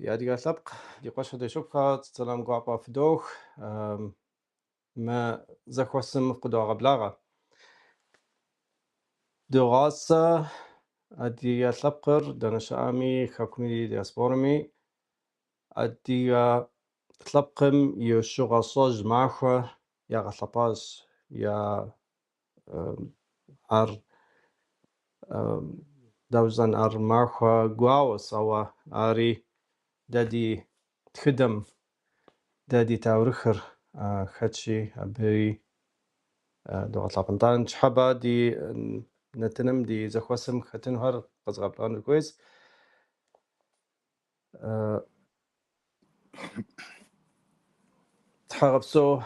Diğer sabk diqaş da şubqa salam guapa fdoh ma zakhwasm qudwa qablaga دراسة أدي ثبقر دنشامي خكوني دياسبورمي أدي ثبقم يشغل صج معخة يا غثباز يا أر دوزن أر معخة قواوس أو أري دادي تخدم دادي تاورخر خدشي أبري دو غثبنتان شحبا دي نتنم دي زخوسم ختنهر قزغبلان كويس تحغبسو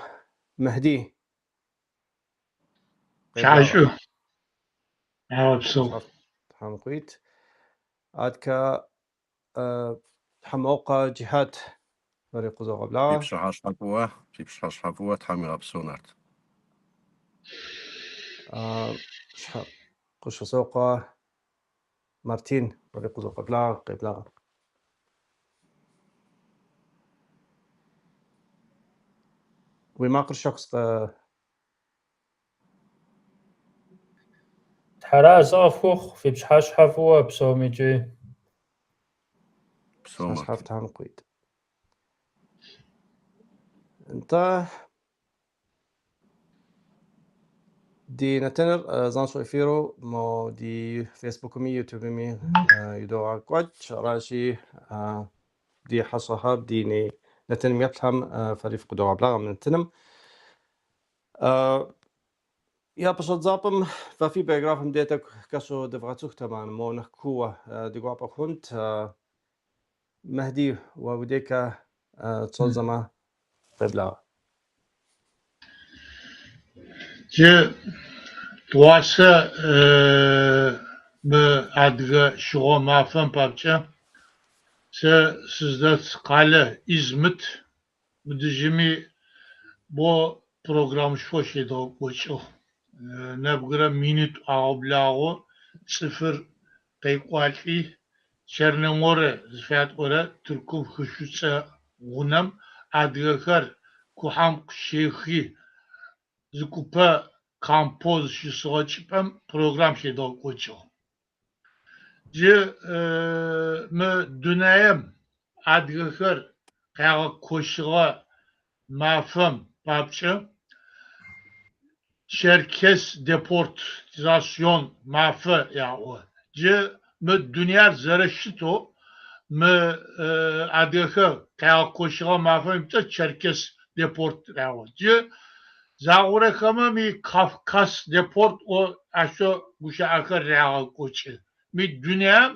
مهدي شاشو عابسو حمقيت عادكا حموقة جهات فريق زغبلا بيبش حفوة تحمي غبسونات قش سوقة مارتين فريق زغبلا قبلا وما شخص حراس أفوخ في بشحاش حفوة بسوميجي حفت حمقيت انت دي نتنر زانسو إفيرو مو دي فيسبوك مي يوتيوب مي يدوغا كواتش راشي دي حصهاب ديني نتنم يبتهم فريف قدوغا بلاغا من نتنم يا بشط زابم ففي بيغرافم ديتك كشو دفغتوك تمام مو نحكوة دي قوابا كنت مهدي ووديكا تصوزما ببلاغا جي تواسا بأدغى شغو مافن بابجا سيزدات قالة إزمت بدجمي بو program şoşe de koçu. Nebgıra minut ağablağı sıfır kayıkvalki Çernemore zfiyat ora Türk'ün hışıça gunam adgakar kuham şeyhi zikupa kampoz şısıgaçıpam program şey de koçu. Ce mı dünayem adgakar kaya koşuğa mafım papçı Çerkes deportasyon mafı ya o. Ce mı dünya zaraşito mı adıkı kaya koşuğa mafı Çerkes deport ya o. Ce zağura kama mi Kafkas deport o aşo guşa akar ya koçu. Mi dünya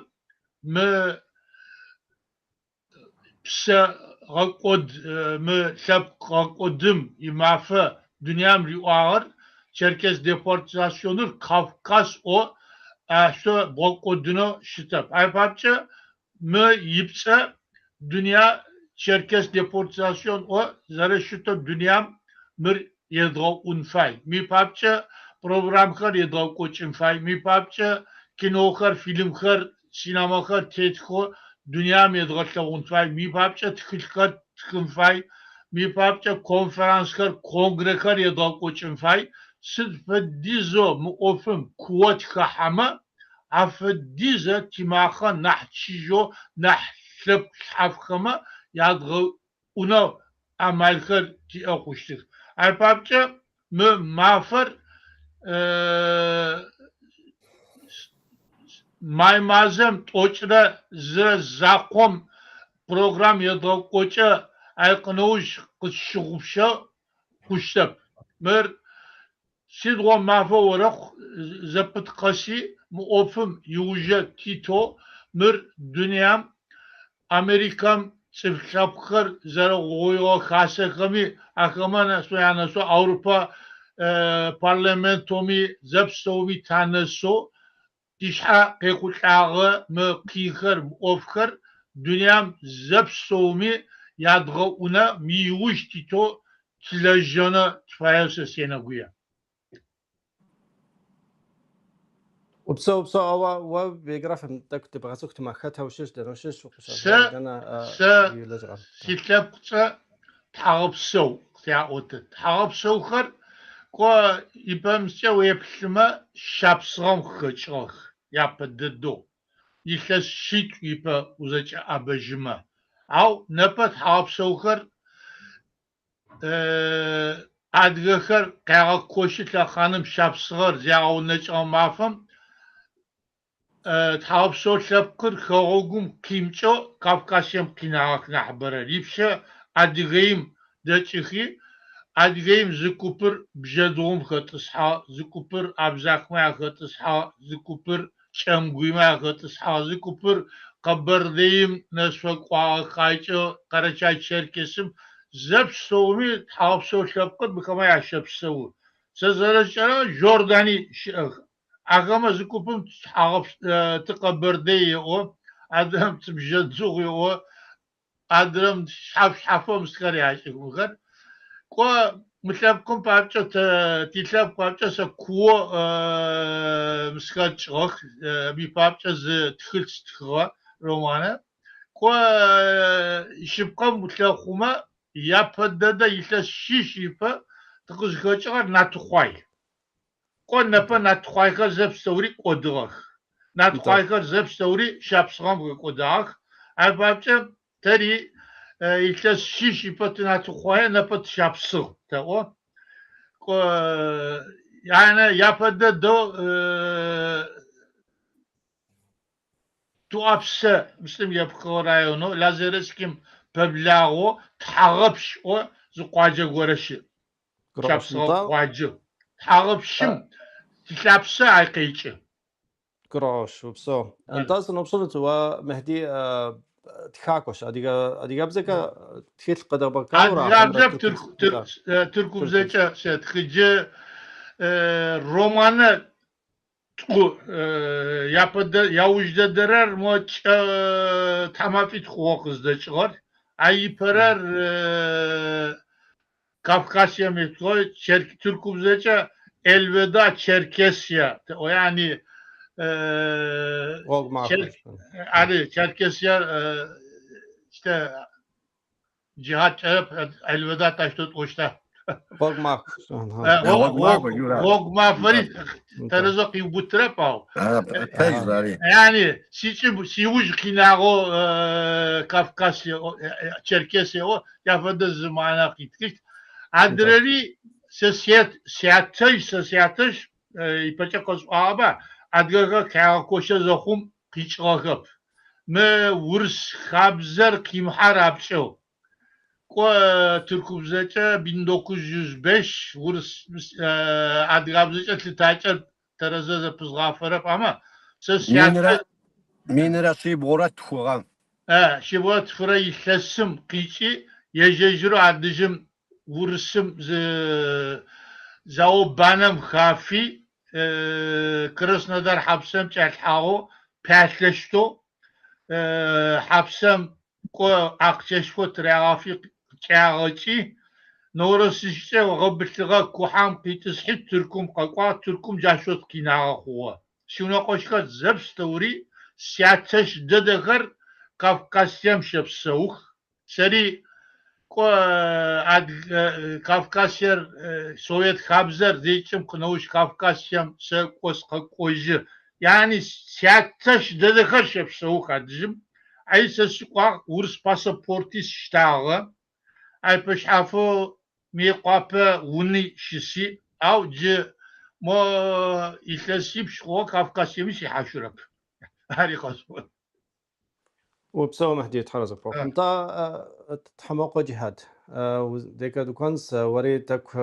mı psa gakod mı sap gakodım imafı dünyam riuağır Çerkes deportasyonu Kafkas o aşo bolkodunu şitap. Aypapça mı yipsa dünya Çerkes deportasyon o zara şito dünyam mır yedğo unfay. Mi papça programkar yedğo koçunfay. Mi papça kinokar, filmkar, sinemakar, teatro dünya medğo unfay. Mi papça tıkılkar, tıkınfay. Mi papça konferanskar, kongrekar yedğo koçunfay. Sıdfedizo mu ofum kuvat kahama afediza timaha nahçijo nahlep hafkama yadgı una amalkar ki okuştuk. Alpapça mı mafır maymazem toçra zira zakom program ya da koça aykınıvuş kışıgıpşa kuştap. Mır Sidro mafo olarak zapıt kasi mu ofum yuja tito mır dünyam Amerikam çiftçapkar zara oyo khasakami akamana soyana so Avrupa parlamentomi zapstovi tanaso dişha qequlağı mı qixar ofkar dünyam zapstovi yadğa una miyuj tito tilajana tfayasa senaguya. وبسو أو بيجراف متك تبغى سكت ما خدها وشش ده وشش وقش أنا سيتلبت تعرفسو تعوت تعرفسو خر كوا يبمسو يبلما شابسرم خشخ يابددو يخش شيت يبا وزج أبجما أو نبت تعرفسو خر أدغخر قاعد كوشت لخانم شابسغر زاو نجا مافم تعرفسو شبكر خروجم كيمشو كافكاسيم كيناك نحبر ريبشة أدغيم دتشخي أدغيم زكوبر بجدوم ختصحى زكوبر أبزاك ما ختصحى زكوبر شمغوي ما ختصحى زكوبر قبر ديم نسفق وخايشو قرشاي شركسم زبسومي تعرفسو شبكر بكما يشبسو سزرشنا جورداني أغام زكوبم تعرف تقبر دي أو أدم تبجدوغي أو أدم حفهم سكري عشق مغر كوا مثلكم بابتش تيتلاب بابتش سكوا مسكات شخ بي بابتش تخلص تخوا رومانا كوا شبكم مثلكما يابددا يتلس شيش يبا تقص خشغر ناتخواي كون نبا ناتخوايخ زبستوري قدرخ ناتخوايخ زبستوري شابسغم قدرخ أبابتش تري يتلس شيش يبا ناتخواي نبا شابسغ تاو يعني يابددو توابسه مسلم يبقى رايونو لازرسكيم ببلاغو تحغبش او زقواجه غورشي شابسو قواجه تحغبشم تلابسه عقيجه قراش وبسو انت اصلا وصلت ومهدي تخاكوش اديغا بزكا تخيل قدر بكاورا اديغا تركو بزكا تخجي رومانه ياوجد درر موش تمافيت خوخز دچغر اي پرر Kafkasya metro Türkubzeca elveda Çerkesya o yani hani Çerkesya işte cihat elveda taştut oşta Vogma Farid Terezo Kıybutre Pau yani sivuj kinago Kafkasya Çerkesya o yafada zamana gittik Adreli siyatış ipacakos aba adgaga kakoşa zokum qiçğaqıp me vurs xabzer kimhar apşo ko Türkubzeca 1905 vurs adgabzeca tlitaçer teraza pızğafarap ama siyatış minrasi borat txuğam şivat fıra işlesim qiçi yejejru adıjım Vursum zaobanım hafi Krasnodar hapsam çelhago pəşleşto hapsam ko akçeşfo trafik çağıcı Norosişte gıbtığa kuham pitishit Türküm qaqwa Türküm jaşot kinağa xuwa Şuna qoşqa zebstori siyateş dedeğer Kafkasyam şepsauх seri Kafkasyer Sovyet Habzer zeyçim kınavuş Kafkasyam sekos kakojı yani siyattaş dedekar şepsavuk adıcım ay sesukwa Urs pasaportis ştağı ay peşafo miqape uni şisi avcı mo ilesip şo Kafkasyamı şihaşurap harikasın وبسوى مهدي يتحرز فوق انت تحمق جهاد وديك دوكانس وريتك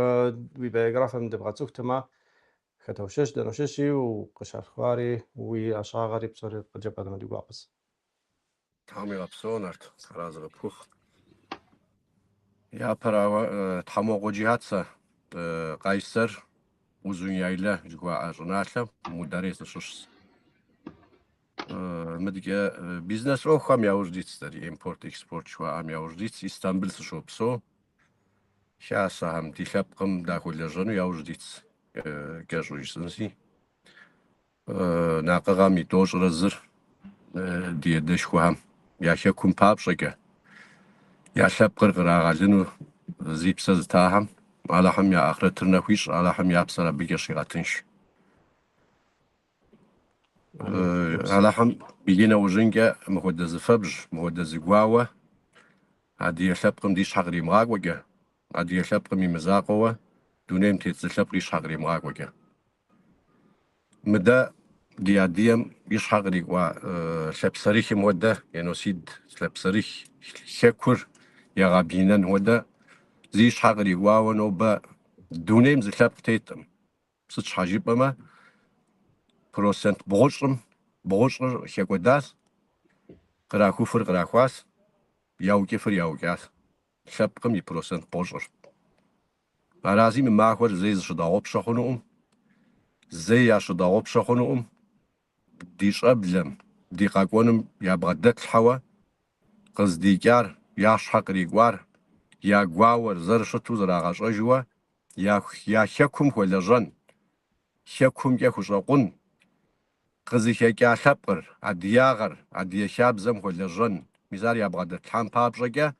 ببيوغراف من دبغاتوك تما خطوشش دنوششي وقشار خواري واشاغري بصوري قجب هذا ما ديقاقص تامي غبسونرت خراز غبخوخ يا برا تحمق جهاد قيصر وزون يايله جوا عجناله مدرس شوش مدگه بیزنس رو هم یاوردیت داری ایمپورت اکسپورت شو هم یاوردیت استانبول شوبسو شاس هم دیشب قم داخل جنو یاوردیت گرجویسنسی ناقغام يتوش رزر دي دشوهم يا شكون بابشكه يا شاب قرقر غالينو زيب سزتاهم على هم يا آخر ترنويش على هم يا بسرا بيجش غاتنش على هم بيجينا وجنجا مهودة زفبج مهودة زقواوة عادي يشبقم ديش حقري مغاق وجه عادي يشبقم يمزاقوة دونيم تيتزلب ريش حقري مغاق وجه مدى دياديم يش حقري و شب صريح مودة ينوسيد شب صريح شكر يا غابينا مودة زيش حقري واو نوبا دونيم زلب تيتم سوتش حاجيب ما بروسنت بغشر شكوداس قراكو فر قراكواس ياوكي فر ياوكاس شبقم يبروسنت بغشر أرازي من ماخور زي شداوب شخونهم زي شداوب شخونهم ديش أبلم دي قاقونم يا بغدت الحوا قصدي كار يا شحقري قوار يا قواور زرشتو زراغاش أجوا يا شكم ولا جن شكم يا خشاقون قزي شكا شبقر عدياغر عدي شاب زم ولا جن مزار يا بغدت الحام بابجا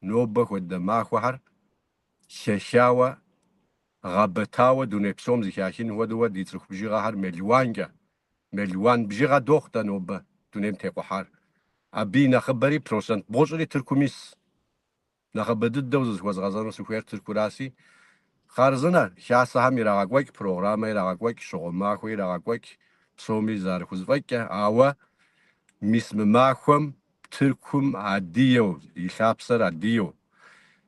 نوبك ودا ماخوهر ششاوة غابتاوة دوني بسوم زيشاشين ودوا دي ترخ بجيغا هر مليوان بجيغا دوختا نوبا دونيم تيقو حار أبي نخبري بروسنت بوجري تركوميس نخبر دوزز وزغازانو سوخير تركوراسي خارزنا شاسا هم يراغوك بروغرام يراغوك شغل ماخو يراغوك بسومي زارخوز وكا آوا ميسم ماخوم تركوم عديو يشابسر عديو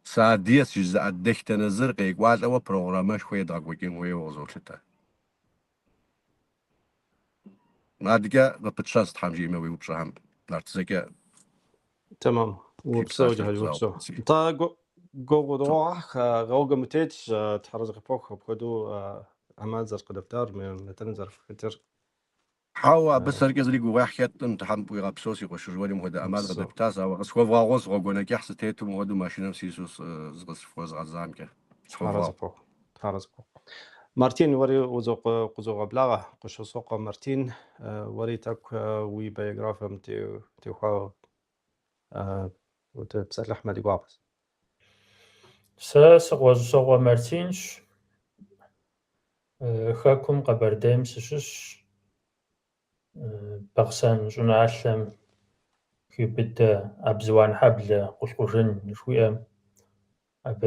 ساديس جزء الدخت نظر قيقوال أو بروغرامش خوي داغوكين خوي وزولتا ما دقا ببتشاست حمجي موي وبشهم نارتزكا تمام وبسو جهاز وبسو تا جو روح غوغا متيتش تحرز غفوخ بخدو أمان زر قدفتار من تنزر فتر حاوا بس ركز لي جوا حكيت امتحان بوي غابسوسي وشجوري مهدا أمان غدا بتاسا وغسوا فاغوس غوغونا كيحس تيتو مهدو ماشينم سيسوس زغس فوز غزامكا تحرز غفوخ مارتين وري وزوق قزوق بلاغة قشو سوق مارتين وري تاك وي بايوغرافم تيوخاو وتبسال أحمد يقابس سغوة مارتينش خاكم قبرديم سشش بغسان جنعلم كي بدا أبزوان حبل قشقشن شوية أب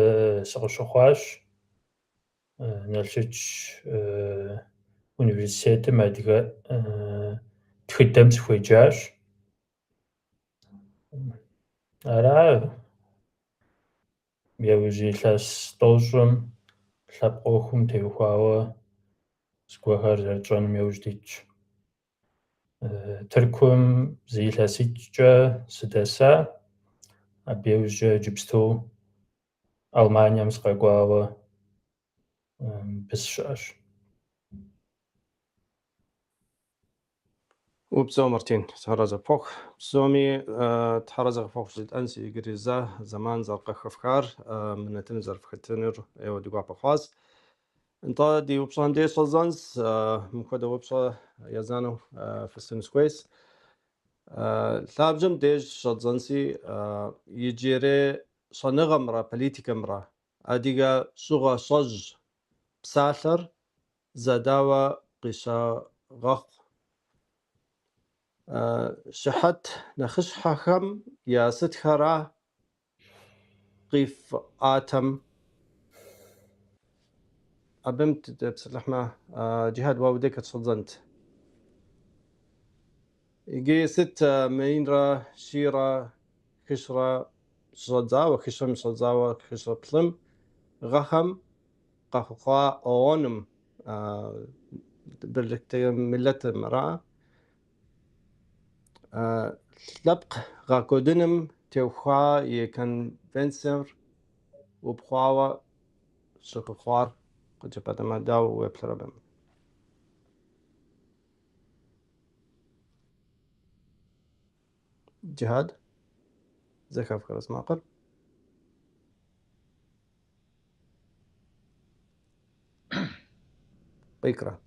سغشخواش نلشتش университетым адыгэ тхыдэм сыхуеджащ. Ара яужь илъэс тӏощӏым лъэпкъ ӏуэхум теухуауэ зыгуэхэр зэрытщӏэным яужь дитщ. Тыркум зы илъэситӏкӏэ сыдэса, абы иужькӏэ иджыпсту Алманием сыкъэкӏуауэ мыбы сыщыӏэщ. وبسو مارتين تحرز فوق بسومي تحرز فوق جد أنسي جريزة زمان زرقة خفكار من تنزر في ختنر أيوة دقوا بخواز انت دي وبصان دي صزانس مكودا وبصا يزانو في السن سكويس ثابجم ديج صزانسي يجيري صنغمرا بوليتيكمرا أديغا صغا صج بسالر زداوة قشا غخ شحت نخش حكم يا ست خرا قيف آتم أبمت بسلحمة جهاد واوديك تصدنت يجي ست مينرا شيرا خشرة صدزاوة خشرة صدزاوة خشرة بلم غخم قخقا أونم بالكتير ملة مرأة لبق غاكودنم توخا يكن فنسر وبخواوة شخوار قد جبت ما داو ويبلربم جهاد زكاف خلاص ماقر بيكرا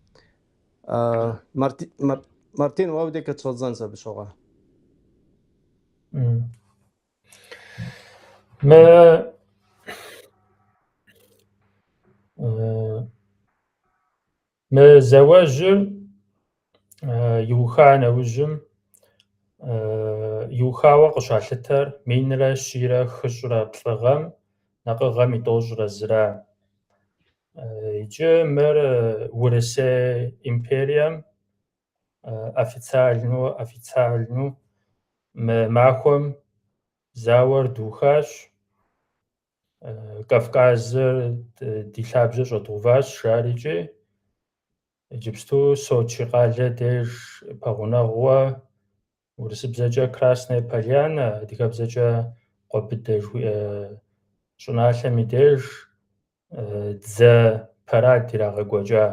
مارتين وودي كتفضلنسا بشغل ما زواج يوخا نوجم يوخاوة قشعلتر مينرا شيرا خشرا بلغم نقغم يدوجرا زرا يجي مر ورسي إمبريم официально معكم زاور دوخاش Кавказыр ди лъабжьэ щӏэтӏуващ шарикӏи иджыпсту Сочи къалэ деж пэгъунэгъуэ урысыбзэкӏэ Красная Поляна, адыгэбзэкӏэ Къуэбыдэ жыхуиӏэ щӏыналъэм и деж дзэ парад ирагъэкӏуэкӏа.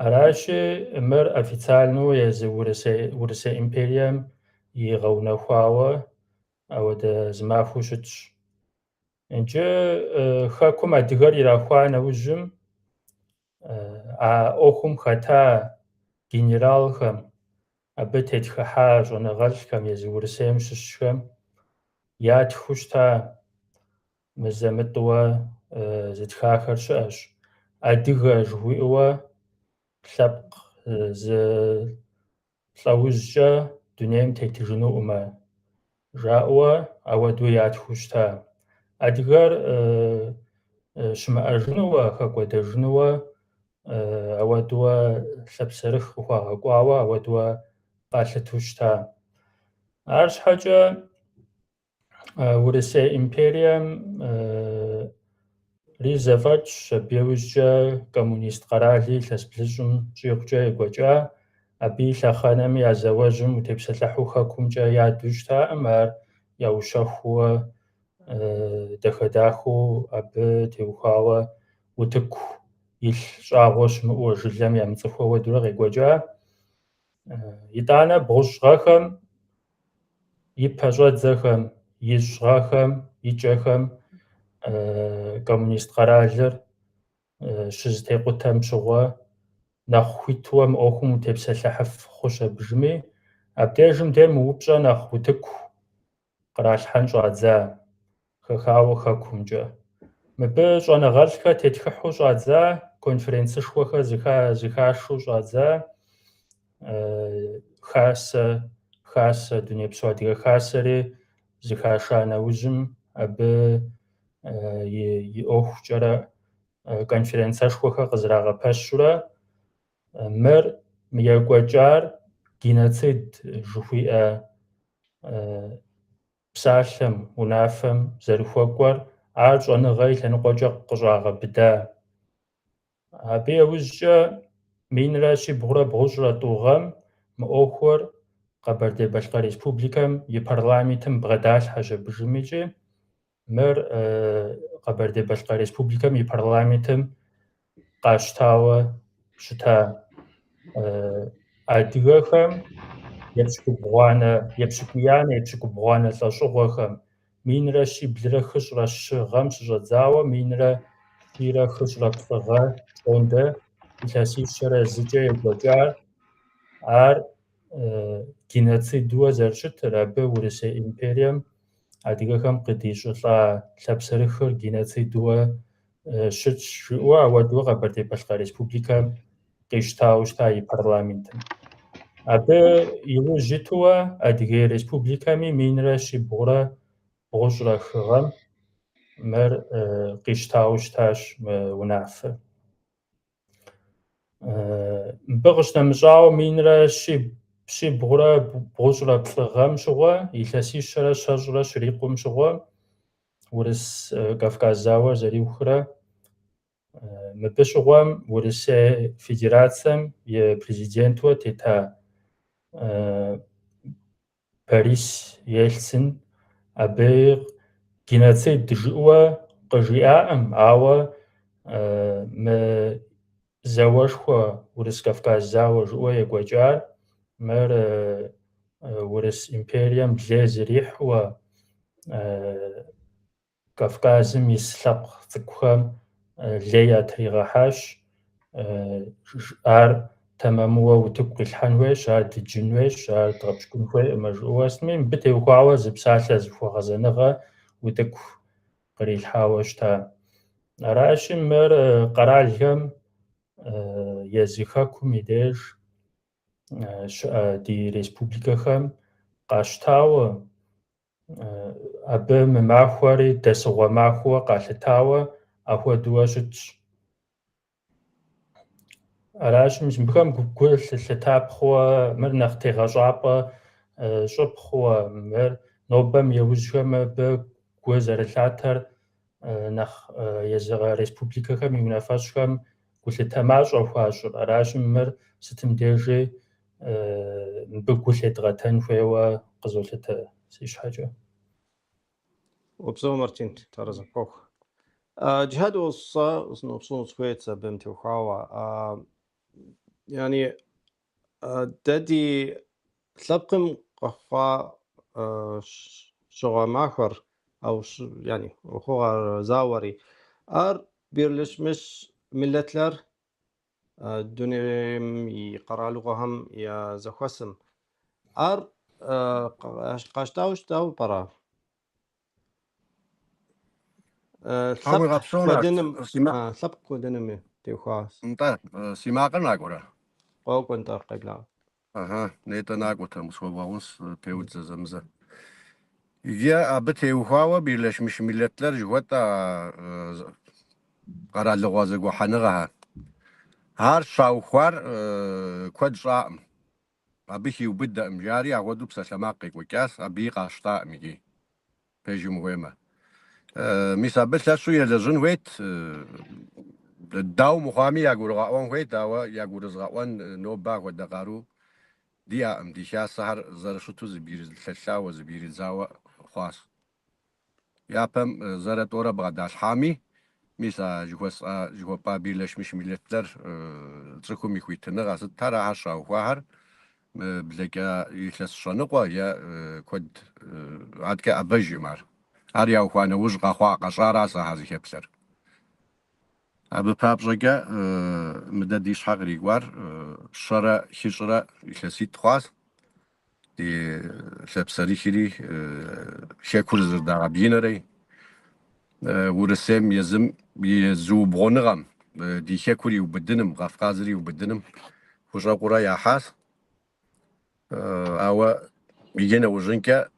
Аращи мыр официальнэу езы Урысей империем игъэунэхуауэ ауэдэ зы махуэу щытщ. Иджы хэкум адыгэр ирахуа нэужьым а ӏуэхум хэта генералхэм, абы тетхыхьа щӏэныгъэлӏхэм, езы Урысейм щыщхэм ятхыу щыта мызэмытӏуэ зытхахэр щыӏэщ. Адыгэ жыхуиӏэуэ лъэпкъ зы лӏэужькӏэ дунейм тетыжынуӏымэ жаӏэуэ ауэдэу ятхыу щыта. Адыгэр щымыӏэжынуэ, хэкӏуэдэжынуэ ауэдууэ лъэпсэрых къыхуагъэкӏуауэ ауэдууэ къалъыту щыта. Арщхьэкӏэ Урысей империем ри зэфӏэкӏщ, абы иужькӏэ коммунист къэрали илъэс блыщӏым щӏигъукӏэ екӏуэкӏа, абы и лъэхъэнэми я зэуэжьым утепсэлъыхьу хэкумкӏэ яду щытаӏым, ар яущэхууэ дахэдахэу абы теухуауэ утыку илъ щӏагъуэ щымыӏуэ жылэм ямыцӏыхуу ауэдурэ къекӏуэкӏа. Итӏанэ бгъущӏ-гъэхэм, ипэ щӏэдзэхэм, ищӏ-гъэхэм, икӏэхэм коммунист къэралыр щызэтекъутэм щыгъуэ нэхъ хуитууэ мы ӏуэхум утепсэлъыхьыф хъущ абыжми, абдежым де мыупщӏэ нэхъ утыку къралъхьэн щӏадза, хэхауэ хэкумкӏэ. Мыбы щӏэныгъэлӏхэр тетхыхьу щӏадза, конференцышхуэхэр зыхашэу щӏадза, хасэ дунейпсо адыгэ хасэри зыхаша нэужьым абы и ӏуэхукӏэрэ конференцэшхуэхэр къызэрагъэпэщурэ мыр екӏуэкӏар геноцид жыхуиӏэ псалъэм, унафэм зэрыхуэкӏуэр ар щӏэныгъэ и лъэныкъуэкӏэ къыщӏагъэбыда. Абы иужькӏэ минрэ щибгъурэ бгъущӏрэ тӏу гъэм мы ӏуэхур Къэбэрдей-Балъкъэр Республикэм и парламентым бгъэдалъхьэщ абыжымичӏи, мыр Къэбэрдей-Балъкъэр Республикэм и парламентым къащтауэ щыта. Адыгэхэм епщыкӏуиянэ лӏэщӏыгъуэхэм минрэ щиблрэ хыщӏрэ щы гъэм щыщӏэдзауэ минрэ щирэ хыщӏрэ плӏы гъэ тӏондэ илъэсищэрэ зыкӏэ екӏуэкӏар ар геноцидууэ зэрыщытыр. Абы Урысей империем адыгэхэм къыдищӏылӏа лъэпсэрыхыр геноцидууэ щытщ жиӏэу ауэдууэ Къэбэрдей-Балъкъэр Республикэм къищтауэ щыта и парламентым. Абы иужь итууэ Адыгей Республикэми минрэ щибгъурэ бгъущӏрэ хы гъэм мыр къищтауэ щытащ мы унафэр. Мыбы къыщынэмыщӏауэ минрэ щибгъурэ бгъущӏрэ плӏы гъэм щыгъуэ, илъэсищэрэ щэщӏрэ щырикъум щыгъуэ Урыс Кавказ зауэр зэриухрэ мыбы щыгъуэм Урысей Федерацием и президентуэ тета Борис Ельцин абы геноцид жыӏэуэ къыжиӏаӏым, ауэ мы зауэшхуэ Урыс-Кавказ зауэ жыӏэуэ екӏуэкӏар мыр Урыс империем лей зрихьуэ Кавказым ис лъэпкъ цӏыкӏухэм лей ятригъэхьащ. ар тэмэмыуэ утыку къилъхьэн хуейщ, ар дыджын хуейщ, ар дгъэпщкӏун хуейӏымэ жыӏуэсми, мыбы теухуауэ зы псалъэ зыхуэгъэзэныгъэ утыку кърилъхьауэ щыта. Аращи мыр къэралхэм езы хэкум и деж щыӏэ ди республикэхэм къащтауэ, абы мы махуэри дэсыгъуэ махуэ къалъытауэ апхуэдууэ щытщ. Аращи мыбыхэм гу лъыта пхъуэ, мыр нэхъ тегъэщӏапӏэ щӏы пхъуэ, мыр нобэм иужьхэм абы гу зэрылъатэр нэхъ езыгъэ республикэхэм и унафэщӏхэм гулъытэ мащӏэ хуащӏыр. Аращи мыр сытым дежи мыбы гу лъедгъэтэн хуейуэ къызолъытэ си щхьэкӏэ. وبزو مرتين ترزقوك جهاد وصا نوصل سويت بنتي وخاوة يعني دادي سبقم قفا شغا ماخر أو يعني وخوغا زاوري بيرلش مش ملتلر دوني يقرالوغهم يا زخوسم قاشتاوش تاو برا Хавы гапсона. سبق ودنمي تيخواس Нта симака нагора. قوكن قبلا Нета нагота мусваваунс теудза замза. Я абте ухава Birleşmiş Milletler jwata qaralığazı go hanığa. Har şawxar kod şa'm. Abi hi ubda mjari agodu psalamaqi qoqas abi qashta migi. Pejum wema. Misabel su yelazun wet daw muqami yagurqawan wet dawa yagurqawan no ba wadaqaru dia am di shasar zarashutu zbir thallawa zbir zawa khas. Yapam zaratora baqdash hami misa jwapa Birleşmiş Milletler tsıkum ikhwitna qasıt tara hasha wahar bleka yilashshanqwa ya kod adka abajmar har ya khwana wujqa khwa qashara sa hazi hepser abi papjaga mdadi shagri war shara hijra ilasit khwas di sepsari khiri shekur zirda binare ورسم يزم يزوبغونغام دي شكوري وبدنم غفقازري وبدنم وجا قرا يا حاس او يجينا وجنكا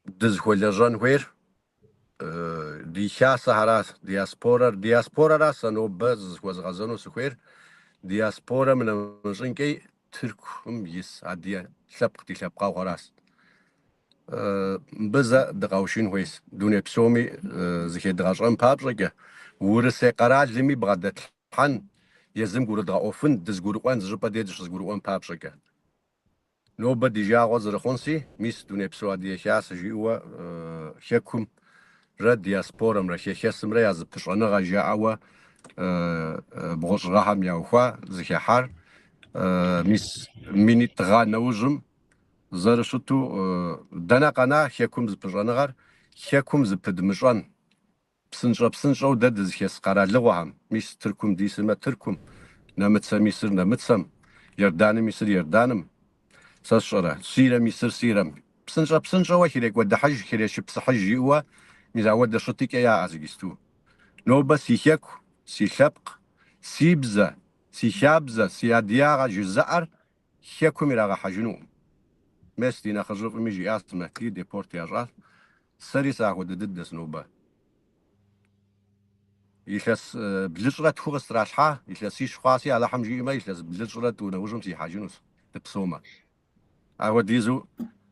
دز خولجان وير دي شاسا هراس دياسبورا راس نو بز وزغزنو سخير دياسبورا من وجنكي تركم يس عديا سبق دي سبقا وراس بزا دقاوشين ويس دوني بسومي زكي دقاشان بابجاكا ورسي قرال لمي بغدت حن يزم قول دقاوفن دز قولوان زجبا ديدش قولوان بابجاكا نوبا دي جاغو زرخونسي ميس دوني بسوا دي شاس جيوا شكم رد دياسبورم رشي شاسم رياز بتشغنا غاجاعوا بغوش راحم ياوخوا زكي حار ميس ميني تغانا وجم زرشتو دنا قنا حكم زبجانغار حكم زبدمجان بسنجا ودد زخيس قرالغوهم ميس تركم ديسما تركم نمتسا ميسر نمتسم يردان ميسر يردانم ساشرا سيرا ميسر سيرم بسنجا وحيرك ود حج خيرش بصحج يوا ميزا ود شتيك يا ازغستو نوبا سيحك سيحبق سيبزا سيحابزا سيادياغا جزائر حكم يراغا حجنو مستينا خرجوا ميجي استما كلي ديبورتي اجار سري ساخو ددس نوبا يخس بلجرة خوغس راشحا يخسيش خاصي على حمجي ما يخس بلجرة ونوجم سي حاجنوس تبصوما اهو ديزو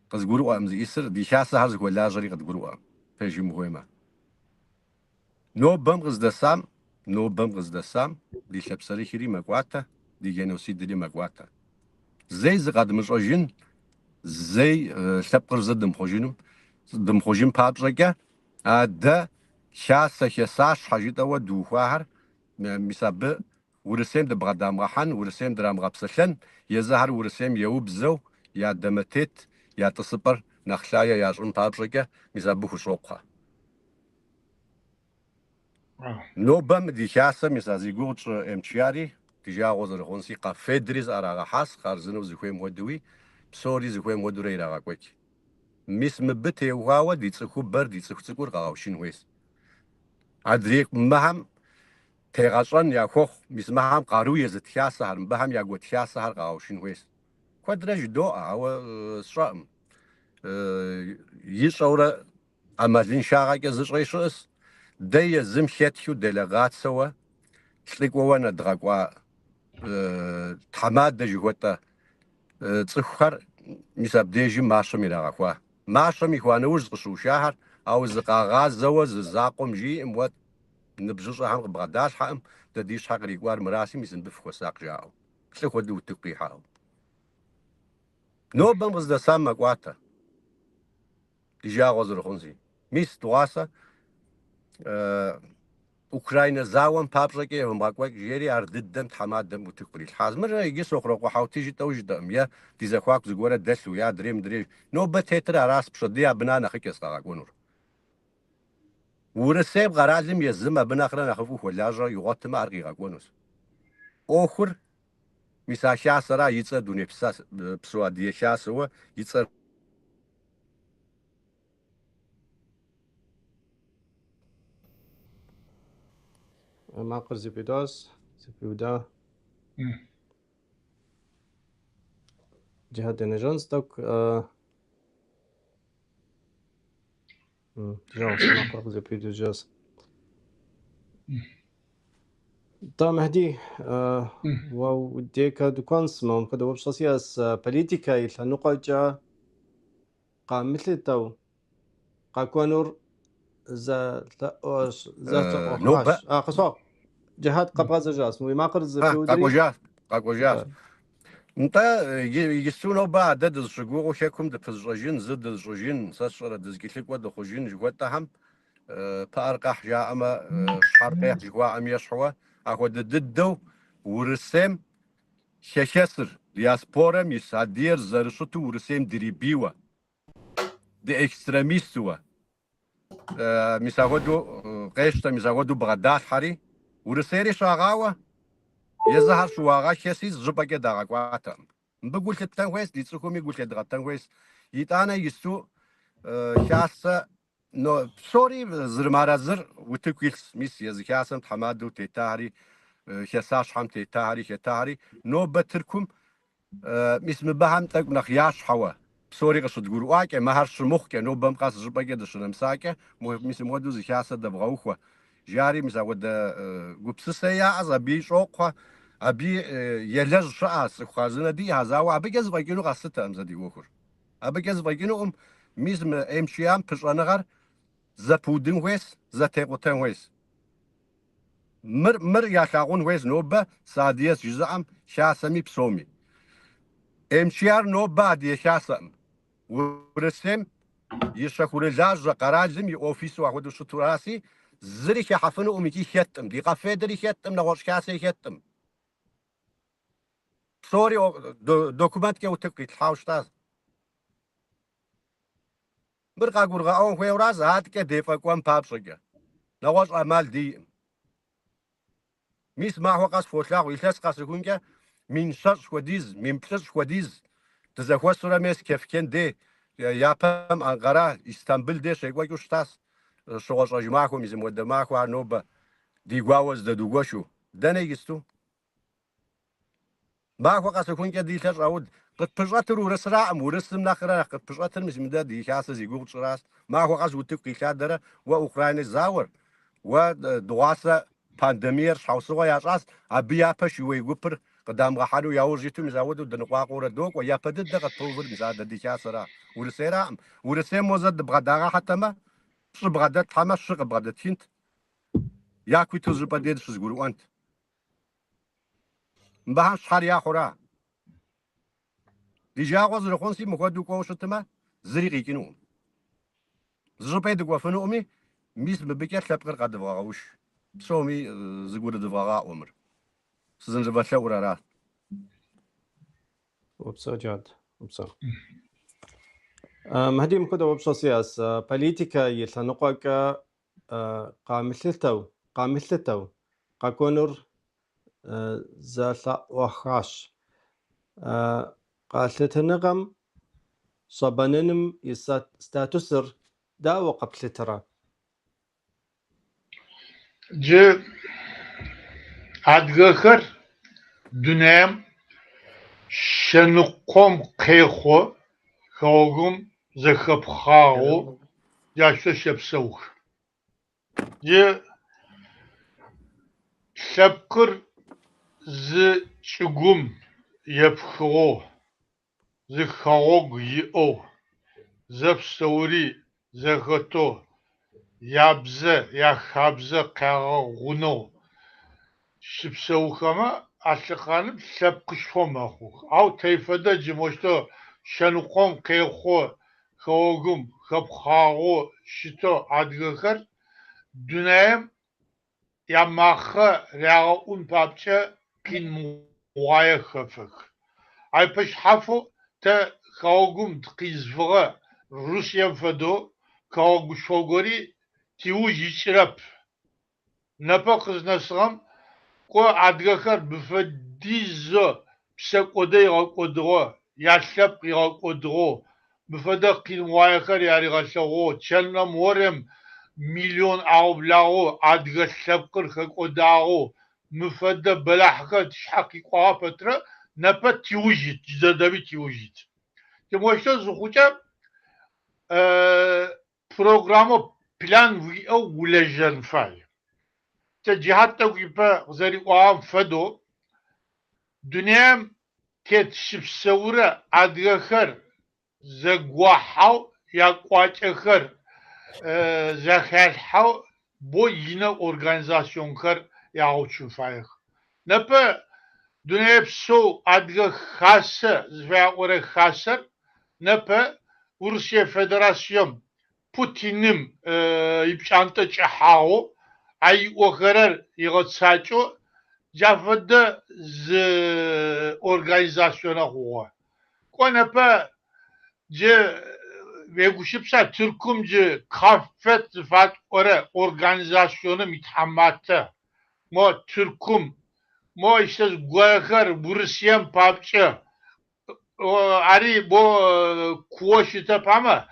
قزغورو امزي يسر دي شاسا هرز ولا جري قدغورو فيجي مهمه نو بم غزدسام دي شبسري خيري مقواتا دي جينوسيد دي مقواتا زي زقد مشوجين زي شبقر زدم خوجينم دم خوجين بابجاكا ادا شاسا شاساش حاجيتا ودو خواهر مساب ورسيم دبغدام غحن ورسيم درام غبسلن يزهر ورسيم يوبزو يا دمتت يا تصبر نخشايا يا جون بابجاكا مساب خوشوقها نوبم دي شاسة مسازي قوتش امشياري تجاوز الخونسي قفدريز أراغا حاس خارزنو زخوي مودوي بسوري زخوي مودوري راغا كويك مس مبتي وغاوة دي تسخو بر دي تسخو تسخو غاوشين ويس عدريك مهم تيغاشان يا خوخ مس مهم قارو يزت شاسة هر مهم يا قوت شاسة هر غاوشين ويس كودرج دو أو سرام يشورة أمازين شاغا كزش غيشوس داي زم شاتشو ديلغات سوا شليك وانا دغاكوا تحماد دجوتا تصخر مساب ديجي ماشا ميراغوا ماشا ميخوانا وزقشو شهر او زقاغاز زوز زاقم جي اموات نبجوش هم بغداش حام تديش حق ريقوار مراسي ميزن بفخو ساق جاو شليك ودو تقيحاو نو بمغز دا ساما قواتا ديجا غوزر خونزي ميس تواسا أوكرانيا زاوم بابريكا هم باقوك جيري أرددم تحمادم وتقبل الحاز مرة يجي سخرق وحاوتيجي توجدم يا تيزخواك زغورة دسلو يا دريم دري نو بتهتر راس بشديا بنانا خكيس قاقونور ورسيب غرازم يزم بناخرنا خفو ولاجا يغطم أرقي قاقونوس أخر مساشا سرا يتصر دوني بسوا دي شاسوا يتصر ما قر زبيداس زبيودا جهاد نجانس دوك جاوس ما قر زبيدو جاس تا مهدي وديك دكانس ما كده وبشاسياس بوليتيكا يلا نقاجا قامثل قاكونور لا نوبة قصوا جهاد قبغاز جاس ما قرز بيودري قاقوجاس انت يسونو با دد الشغو شكم د فزجين زد الجوجين سشره دزكيلك ود خوجين جوتهم بارقح جاء اما حرقه جوا ام يشوا اخو ددو ورسم شكسر دياسبورا مسادير زرشتو ورسم دريبيوا دي اكستريميستوا مساودو قيشتا مساودو بغداد حري ورسيري شاغاوا يظهر شواغا شيسيز زباكي داغاكواتم بقول تتنويس دي تسوكم يقول تدغتنويس يتانا يسو شاسا نو سوري زرمارازر وتكويلس ميس يزكاسم تحمادو تيتاري شاساش حم تيتاري نو بتركم ميس مبهم تك نخياش حوا سوري قصد قرواك ما هرش مخك نو بمقاس زباكي دشنمساكه ميس مودو زكاسا دبغوخوا جاري مساود قبسسيا أزابي شوقها أبي يلج شاس خوازنا دي هزاوا أبي جز بايكينو قصته أمزدي وخر أبي جز بايكينو ميزم أمشيام بشرانغر زبودن ويس زتقوتن ويس مر يشاقون ويس نوبة ساديس جزام شاسمي بسومي أمشيار نوبة دي شاسم ورسم يشكور الجاج قراجم يوفيس واحد وشتوراسي زريك حفنو أميكي شتم دي قفدري شتم نغوش كاسي شتم سوري دوكومنت كي وتقي تحاوشتاز برقا قرغا أون خوي وراز هاد كي ديفا كوان بابسجا نغوش أمال دي ميس ما هو قاس فوشلاغ ويساس قاس يكونك من شرش وديز من بلش وديز تزاكوا سورا ميس كيف كان دي يابم أنقرة إسطنبول دي شيء واجو شتاس شغل رجماكو ميزم ودماكو نوبة دي غواز دوغوشو دنا يستو ما هو قاس يكون كدي تشعود قد بجاتر ورسرا ورسم نخرا قد بجاتر مش مداد دي كاسز يقول شراس ما هو قاس وتقي شادره واوكرانيا زاور ودواسه بانديمير شاوسوا ياصاس ابيا بشوي غبر قدام غحلو ياورجيتو مزاودو دنقاقوره دوق ويا بدد دغ توفر مزاد دي كاسرا ورسيرا ورسيم موزد بغداغا حتى ما بغداد تما شق بغداد تينت يا كويتو زبديد شزغورو انت مباح شحال يا خورا ديجا غوز رخونسي مخدو كوشتما زريقي كينو زبيد غوفنو امي ميس ببكيت لبقر قد فغاوش سومي زغور دفغا عمر سزن زبا ورا وبصو جاد وبصو مهدي مكده وبصو سياس بوليتيكا يلا نقاك قامثلتو قاملتو قاكونر زالا وخاش قالتنغم صبننم ستاتسر داو قبلترا جي أدغخر دنيم شنقوم قيخو خوغم زخبخاو جاشو شبسوخ جي شبكر زچگوم يبخو زخوغ يو زبسوري زغتو يابزه يخابزه قاغونو شبسوخما أشخانم شبقشفو مخوخ أو تيفدا جموشتو شنقوم قيخو خوغم خبخاغو شتو أدغخر دنيم ياماخه رياغون بابچه كين موايه خفخ أي پش حفو تا خوغم تقيزفغه روسيا فدو خوغ شوغوري تيوج يشرب نپا قزنسغم قو أدغخر بفديزو بسقوده يغاقودغو ياشلب يغاقودغو بفدا قين موايه خر ياريغاشغو چلنا مورم مليون أوبلاغو أدغ شبقر خقوداغو مفدا بلاحقة تشحقي قواه بطرة نپا تيوجيت جدابي تيوجيت تموشتا زخوچا programı plan او ولجن فاي تجهات توقيبا غزاري قوام فدو دنيام تيت شبسورة أدغخر زقواحاو يقواچخر زخالحاو بو yine organizasyonlar yağuçun fayıq. Napa dünepso adgı xası ve oraya xasır napa Rusya Federasyon Putin'im ipşantı çahao ay o kadar yığatsaço cafada z organizasyona huwa. Konapa ce ve guşipsa Türkümcü kafet zifat ora organizasyonu mithammatı mo Türküm mo işte guakar Rusyam papçı o ari bo kuoşita pama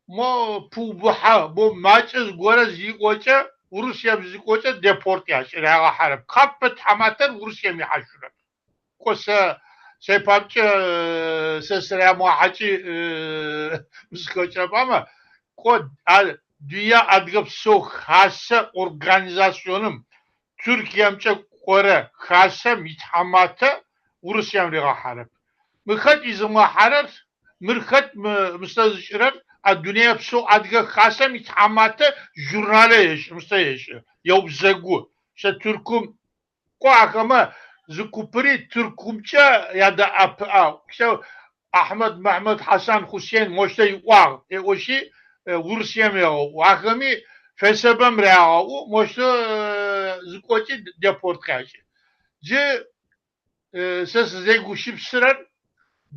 mo pubuha bo maçız gora zikoça Rusya zikoça deport yaş raga harap kafet hamatır Rusya mi haşura kosa sepapçı sesre muhaçı müskoça ama kod dünya adgıpso hassa organizasyonum Türkiye'mçe kore hassa mithamata Rusya'm riga harap mıkhat izma harar mırkhat mustazışırar dünya pso adgı hassa mithamata jurnale yeş mustayeş yobzegu işte Türk'üm ko akama zukupri Türk'ümçe ya da işte Ahmet Mehmet Hasan Hüseyin moştay var o şey Rusya'm ya o akami fesebem rea o moşta zikoçi deport kaçı ce ses zeguşip sırar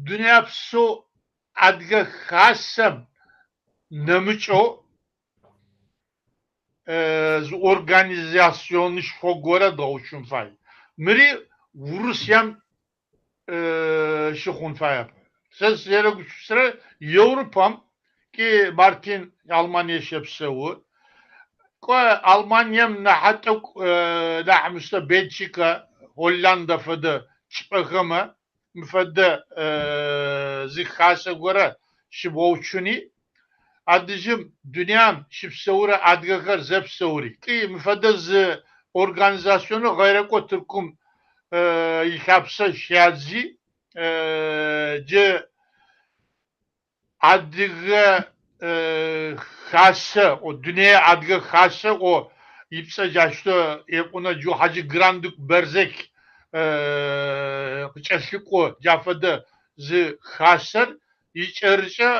dünya pso adgı hassam nemço organizasyonu şogora doğuşun fay miri Rusya'm şuhun fay ses yere güçüp sırar Avrupa'm ki Martin Almanya şepsevu ko Almanya'm nahatuk nahmusta Belçika Hollanda fıdı çıpıgımı müfedde zikhasa göre şibovçuni adıcım dünyam şipsevura adgakar zepsevuri ki müfedde organizasyonu gayreko Türk'üm yıkapsa şiyazi ce adgı xasa o dünya adgı xasa o ipsa jaşto ona jo hacı granduk berzek çeşlik o cafada z xasar içerişe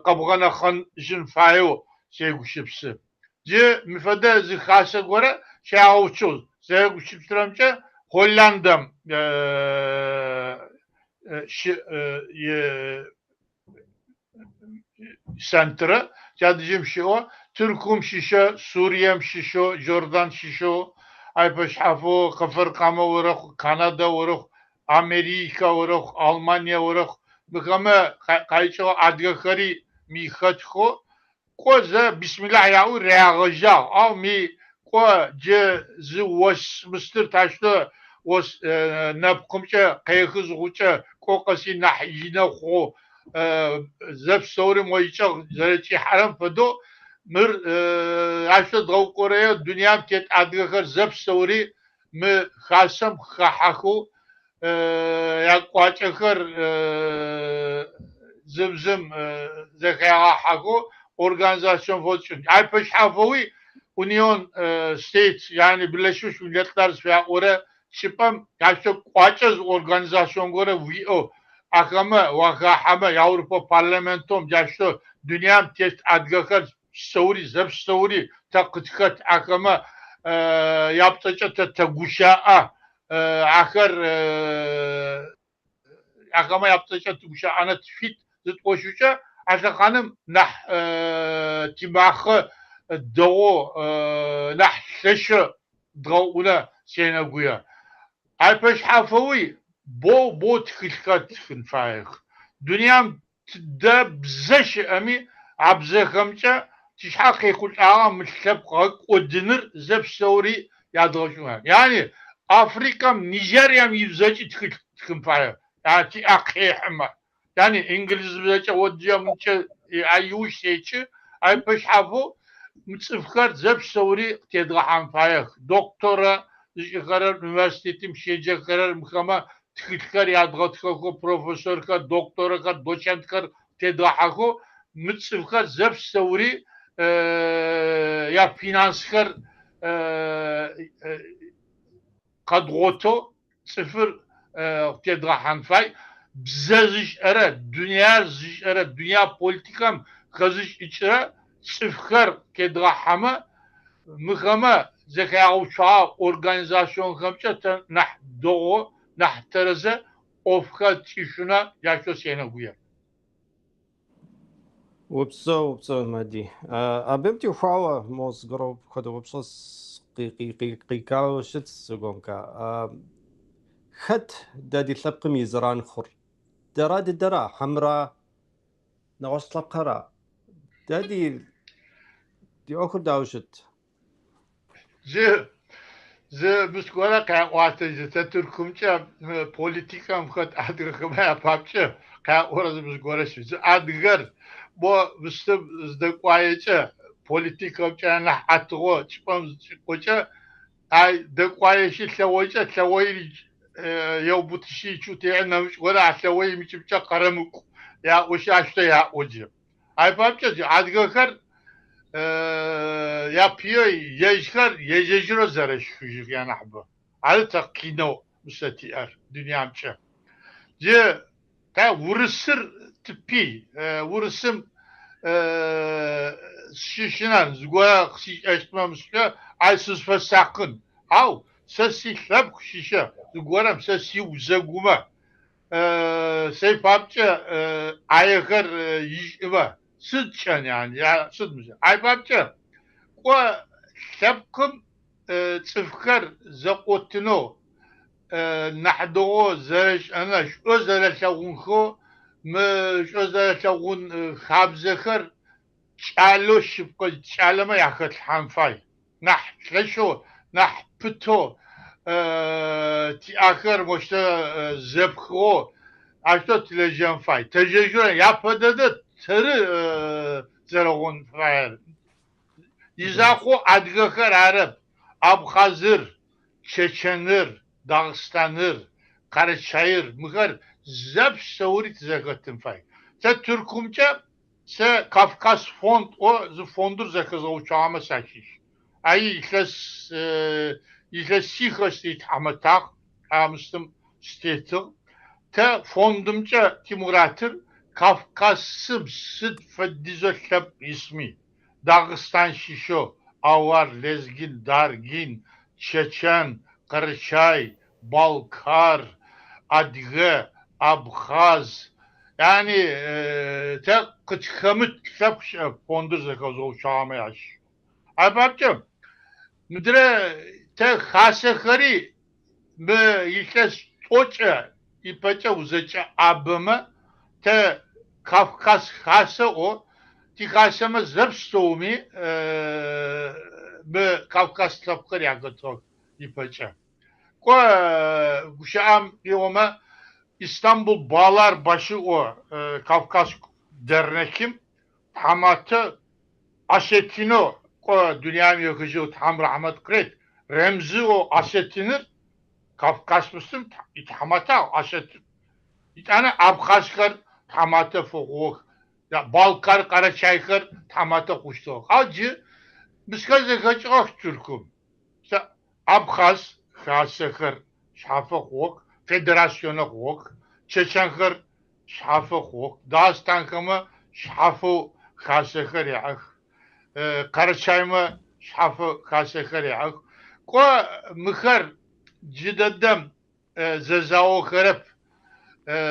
qabğana xan jin fayo sevguşipsi ce müfede z xasa göre şavuçuz sevguşipstramça Hollanda'm Sentra, cadicim şişo, Türk'üm şişo, Suriye'm şişo, Jordan şişo, aypaş hafo, Kafırkama uğrak, Kanada uğrak, Amerika uğrak, Almanya uğrak, bıkama kayço adgakari mihatko, koza Bismillah yahu reagaja, av mi ko ce zi was mıstır taşlı was napkumça kayıkız uça kokasi nahjine ko زب سوری مویچه زرچی حرم فدو مر عشت دو کره دنیا تیت ادگار زب سوری م خاصم خاحکو یا قاچه کر زمزم زخیا حکو organizasyon fotçun. Alpeş hafıvi Union States yani Birleşmiş Milletler veya oraya çıpam yaşta qaçaz organizasyon göre VO akama vakahama Avrupa Parlamentom yaşta dünyam test adgakar savuri zeb savuri takıtkat akama yaptıca ta guşa akar akama yaptıca guşa ana fit zıt koşuca Aşağı hanım nah timahı doğu nah şeşe doğuna sene guya. Alpeş hafavi bo tıkışkat tıkınfayık. Dünyam da bzeş ami abzekamça tişhak yekul ağam müşlep odinir zep savri yadlaşma. Yani Afrika'm Nijerya'm yüzeci tıkınfayık. Yani ti akihma. Yani İngilizce o diyemçe ayuş şeyçi aypeş hafu mıtsıfkar zep savri tedgahan fayık. Doktora karar üniversitetim şeyce karar mıkama tıkıtkar yadgatkako profesörkar doktorakar doçentkar tedgahako mıtsıfkar zep savri ya finanskar kadroto sıfır tedgahan fay bize zişere, dünya politikam kazış içere sıfkar kedrahama mıkama zekaya uçağı organizasyon kamça nah doğu nah tereze ofka tişuna yaşo sene guya. وبصو مادي أبمتي وحاوة موس قرب خدو وبصص قيقاو شت سقومكا خت دادي ثبقمي زران خر دراد الدرا حمراء نغش لقرا دادي دي أخر داوشت زي بسكولا كان واتج تتركمچا politikam خد adrıkma yapapçı ka orası bسكولا şu adgır bu bıstı zdekwayeçe politikamça na atgo çıpam koça ay dekwayeşi tlavoyça tlavoy eu butişi çute namış wala tlavoy miçipça karamuk ya o şaşta ya ocu ay papça adgır yapıyor yeşkar yececiro zaraş küçük yani bu. Al takino müsatier dünyamça. Ce ta vurusur tipi vurusum şişinan zgoya şiş eşmamışla ay sus fasakın. Av sesi lab şişe zgoram sesi uzaguma. Şey papça ayakar yişiva. Sıçan yani ya sıçmış. Ay babca o şapkım çıfkar zakotino nahdo zerş anaş özel şagunko mı özel şagun habzekar çalo şıpka çalama yakıt hanfay nah şeşo nah pıto ti akar moşta zepko açto tilejam fay tecrübe yapıdadı Tırı zeragun fayr. İzako adgakar Arap, Abhazır, Çeçenir, Dağıstanır, Karaçayır, Mıgar, zep savuri tizakatın fay. Se Türkümce, se Kafkas fond, o fondur zakazı uçağıma saçış. Ayı işle sihastit hamatak, hamıştım stetik. Te fondumca Timuratır, Kafkasım sıd feddizoşlep ismi. Dağıstan şişo, Avar, Lezgin, Dargin, Çeçen, Karaçay, Balkar, Adge, Abhaz. Yani te kıçkamıt kitap fondur zekazo şamayaş. Abapcım, müdre te hasekari mı yikes toça ipaça uzaça abime te Kafkas hase o ti haseme zepstomi mı Kafkas tapkır yakıtok ipaça. Ko guşam yoma İstanbul Bağlar Başı o Kafkas dernekim hamatı asetino ko dünya yakıcı tam rahmet kret remzi o asetinir Kafkas mısın hamata aset bir tane Abkhazkar hamata fok ya Balkar Karaçaykar hamata kuştu acı biz kaç Türk'üm işte Abkhaz Khasekar şafa kok federasyona kok Çeçenkar şafa kok Dağıstankama şafa Khasekar ya Karaçayma şafa Khasekar ya ko mıkar cidadem zezao kharap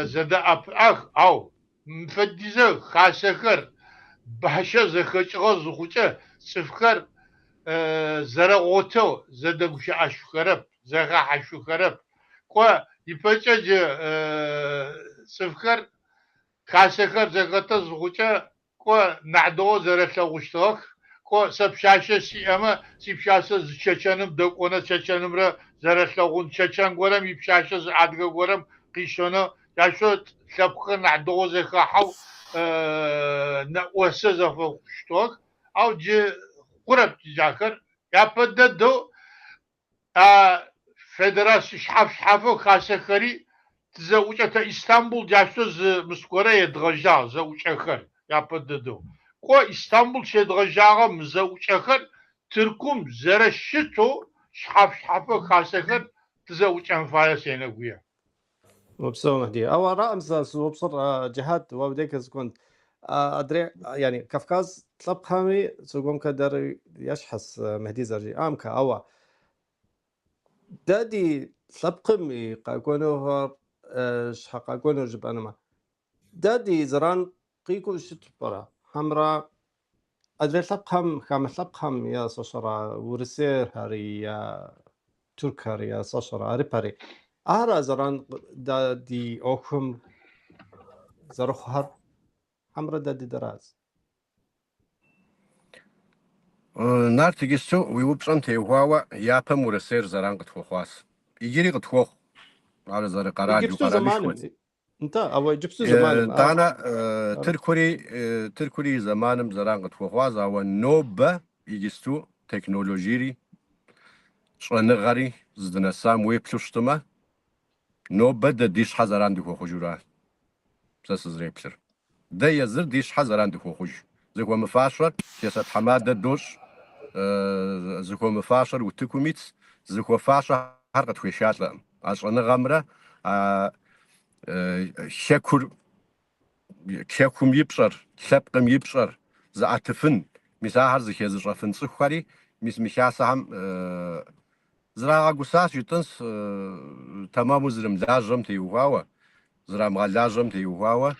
zeda apah av mfedize Khasekar bahşa zekaçığa zuhuça sıfkar zara oto zada guşa aşukarap zaga aşukarap ko ipaçacı sıfkar Khasekar zakata zuhuça ko na'do zara tağuştak ko sapşaşa siyama sipşaşa Çeçenim dök ona Çeçenimre zara tağun Çeçen gorem ipşaşa adga gorem qişona ya şu sapkar na'do zaka hav na wasa zafa kuştak avcı Kurap Zakır yapıda da federasyon şafı Khasekari zauçata İstanbul yaşlı Moskova'ya draja zauçakır yapıda da. Ko İstanbul şey draja zauçakır Türk'üm zereşito şafı Khasekar zauçan faya sene güya. مبسوط مهدي او رامز وبصر جهات وبديك كنت ادري يعني كافكاز طلب خامي سوقوم كدر يشحس مهدي زرجي امكا او دادي طلب قمي قاكونو شحق قاكونو جبانما دادي زران قيكو شتبرا حمراء ادري طلب خام خام طلب خام يا صشرا ورسير هاري يا ترك هاري يا صشرا ريباري أهرا زران دادي أوكم زرخهر حمرا دادي دراز نارتجسو ويوبسون تيهواوا يابا مرسير زران قتخواس يجري قتخوخ على زر قراج جبتو وقرالي زمانم شوي انت او جبتو زمانم دانا تركوري زمانم زران قتخواز او نوبة يجستو تكنولوجيري شغنغاري زدنا سام ويبلوشتما نوبة دا ديش حزران دخو خجورا بساس زريبلر دا يزر ديش حزران دخو خج زكو مفاشر كيسات حمادة دوش زكو مفاشر وتكوميتس زكو فاشر حرقة خوشات لهم عشان غمرة كيكم يبشر كيبقم يبشر زعتفن مساحر زكي زرفن صخري ميحاسهم زراعة قصاص يتنس تمام زرم لاجم تيوهاوا زرام غلاجم تيوهاوا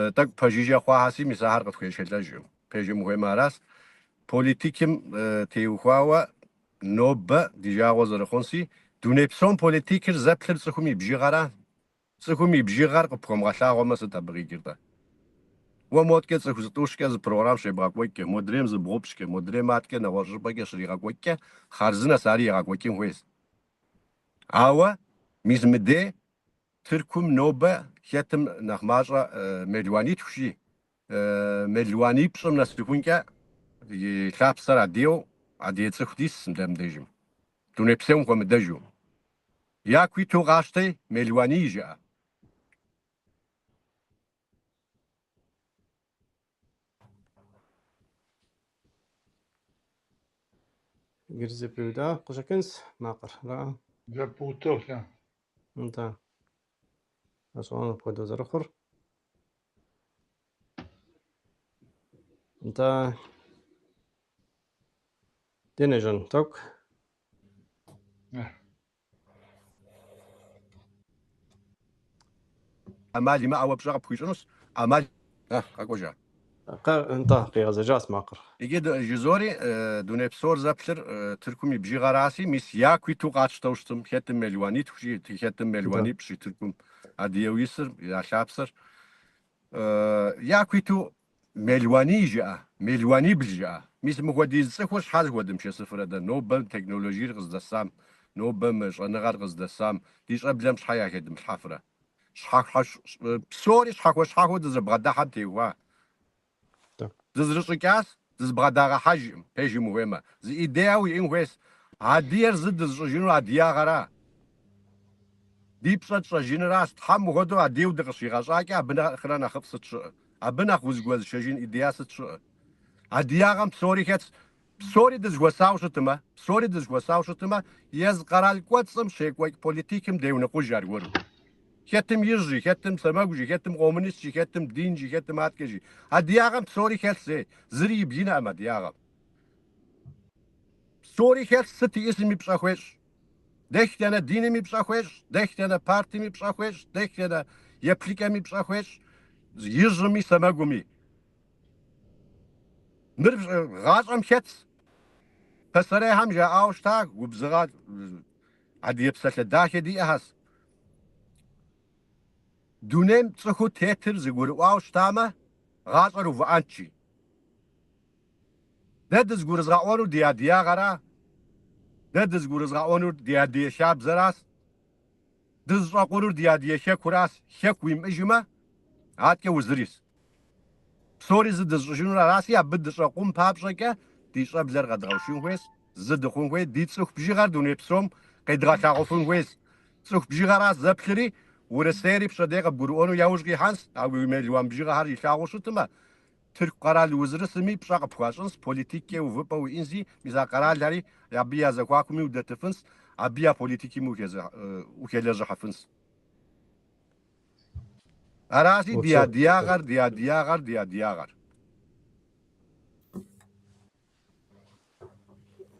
تك بجيجا خواحسي مساحر قد خوش لاجم بيجي مهم راس بوليتيكم تيوهاوا نوبة ديجا وزرخونسي دونيبسون بوليتيكر زبلر صخومي بجيغارا صخومي بجيغار قبكم غلاغو ما ستبغي كيردا وموتكي صخوزتوشكي ز بروغرام شيبغا كويكي مودريم ز بغوبشكي مودريماتكي نغوجباكي شريغا كويكي خارزنا ساريغا كويكي ويس عاوا ميزمدي تركم نوبة كيتم نخماجة ملواني تشي ملواني بصم نسلكونكا يخابسر عديو عديو تسخديس مدام ديجم دوني بسيوم كوم ديجو يا كويتو غاشتي ملواني جاء جرزي بيودا قشكنس ماقر لا Zaputo ya. انت أسوان بودو زرخر انت دينجن توك. أمالي ما أو بشغب خويشنوس أمال أقوجا انت قياز جاس ماقر يجد جزوري دوني بسور زبلر تركمي بجي غراسي ميس ياكوي تو قاتش توشتم خيتم مليواني توشي خيتم مليواني بشي تركم أديو يسر يا شابسر ياكوي تو مليواني جاء مليواني بجاء ميس مغودي زخوش حال غودم شي صفر هذا نوبل تكنولوجي غز دسام نوبل مش أنا غز دسام ديش أبلمش حياة كده مش حفرة شحال حش بسوري شحال ودز بغدا حد هو زرشكاس زبغدا حجم بيجي مهمة زي إيداوي إنويس عادير زد زجنو عاديا غرا دي بصت جنراس تحم غدو عاديو دقشي غاشاكي أبنا خرانا خفصت شو أبنا خوز جواز شجين إيدياست شو عاديا غم بسوري كات بسوري دز وساو شتما بسوري دز وساو شتما يز قرال كواتسم شيكويك بوليتيكم ديون قجار ورو كتم يجي كتم سماجي كتم قومنيستي كتم دينجي كتم هاتكجي هدياغم سوري كالسي زري بينا أما دياغم سوري كالس ستي اسمي بشاخوش دخت أنا ديني مي بشاخوش دخت أنا بارتي مي بشاخوش دخت أنا يبليكا مي بشاخوش يجمي سماجمي نرف غازم كتس فسري هم جا أوشتاق وبزغاد عدي يبسل الداخل دي أهس دونم تسخو تيتر زغور واوش تاما غاصرو فانشي دد زغور زغاونو ديا غرا دد زغور زغاونو ديا شاب زراس دز زغورو ديا شكوراس شكوي مجما هاتك وزريس سوري زد زجنو راسي ابد زقوم بابشكا دي شاب زر غدغوشين ويس زد خون وي دي تسخ بجي غار دوني بسوم قيدغا تاغفون ويس تسخ بجي غراس زبلري ورسيري بصديق بقولونو ياوجي حنس أو مليون بجيغ هاري شاغوشو تما ترك قرال وزير سمي بشاق بخاشنس بوليتيكي وفبا وإنزي ميزا قرال لاري يابيا زكواكمي ودتفنس أبيا بوليتيكي موكيزا وكيلازا حفنس أراسي دياغر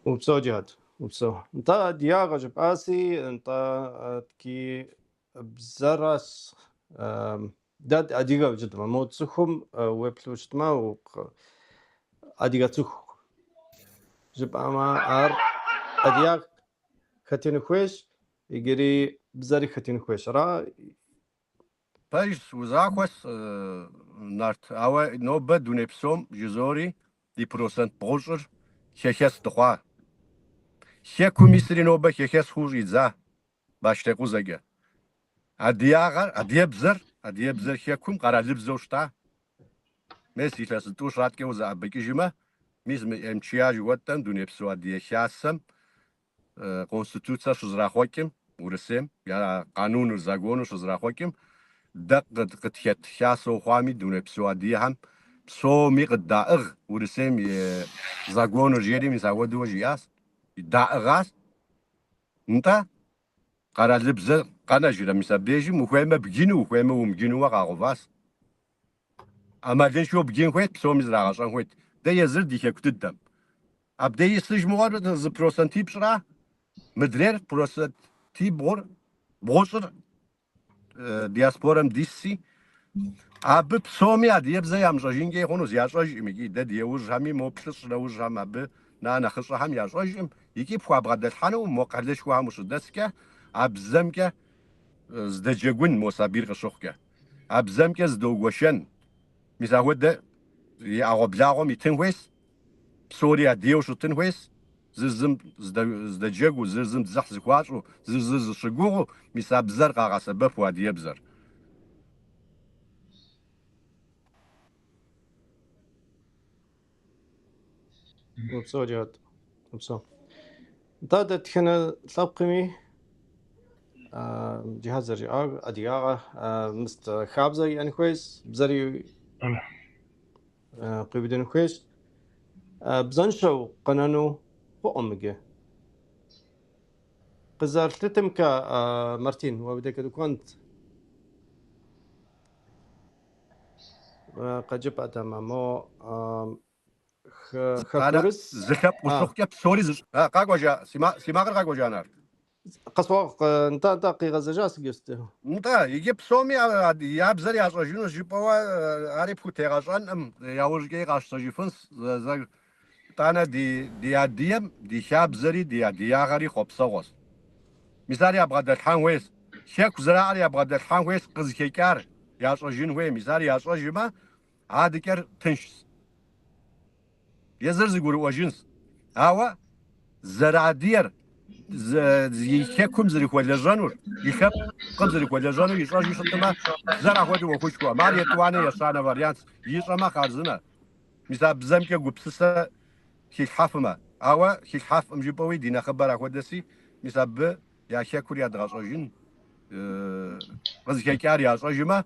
وبسو جهاد وبسو انت دياغا جباسي انت كي بزرس داد أديغا جدا مو تسخم ويبلوشت ما و أديغا تسخ جب أما أر أديغ ختين خويش يجري بزاري ختين خويش را بايش وزاكوس نارت أو نوبة دوني بسوم جزوري دي بروسنت بوشر شيخس دخوا شيكو مصري نوبة شيخس خوش يتزا باشتكو زجا أديابزر شيكم قرالب زوجتا ميسي لسنتوش راتكي وزا بكيجما ميزم امتشياج وطن دوني بسو أديا شاسم конституция шузрахоким урсем я قانون زاغون شузрахоким دق قتيت شاسو خوامي دون بسواديهم بسو مي قدائغ ورسم زاغون جيري مساودو جياس دائغاس انت قرا لبز قنا جيرا مسابيجي مخيمه بجينو مخيمه ومجينو وقاغوفاس اما دين شو بجين خويت بسو مزراغاشان خويت ده يزر ديكه كتدم ابدي يسج مغار ز بروسنتي بشرا مدرير بروسنتي بوصر دياسبورم ديسي اب بسومي اديب زي ام جاجينجي خونو زياجاج ميجي ده ديوج همي موبلس لوج هم اب نا خص هم ياجاج يكي بخوا بغدل حنو موقلش خوا مش دسكه ابزمكه زدجگون مصابير قشوخكه ابزمكه زدوغوشن مساود يا غبلاغو ميتنويس سوريا ديوش تنويس ززم زدجگو ززم زخ زخواچو زز شگو مساب زر قاغا سبب وادي يبزر وبسو جهاد وبسو انت دتخنا ثقمي جهاز رجع أدياغا مست خابزة يعني كويس بزري قيبدين كويس بزنشو قنانو بأمجة قزار تتم كا مارتين وبدك كنت قد جبت مو خبرس زخب وشوخ كاب سوري قاقوجا سيما قاقوجا نار قصواق انت دقيقة زجاس جست انت يجيب سومي يا بزري عشان جيبوا عارف كنت عشان يا وجهي عشان جيفنس زي تانا دي ديم دي شاب زري دي غاري خبصوس مثالي ابغى الحان ويس شيك زراعي ابغى الحان ويس قز كيكار يا عشان وي مثالي يا عشان ما عاد كر تنشس يزرز يقول وجنس هوا زرع دير يكون زريك ولا جانور يخب قد زريك ولا جانور يشرج يشتما زرع هو دو خوشكوا مالي تواني يسانا فاريانت يشما خارزنا مثال بزم كي غبسسا كي حافما اوا كي حاف مجيبوي دينا خبر اكو دسي مثال ب يا شكور يا دغاشوجين قز كيكار يا صاجما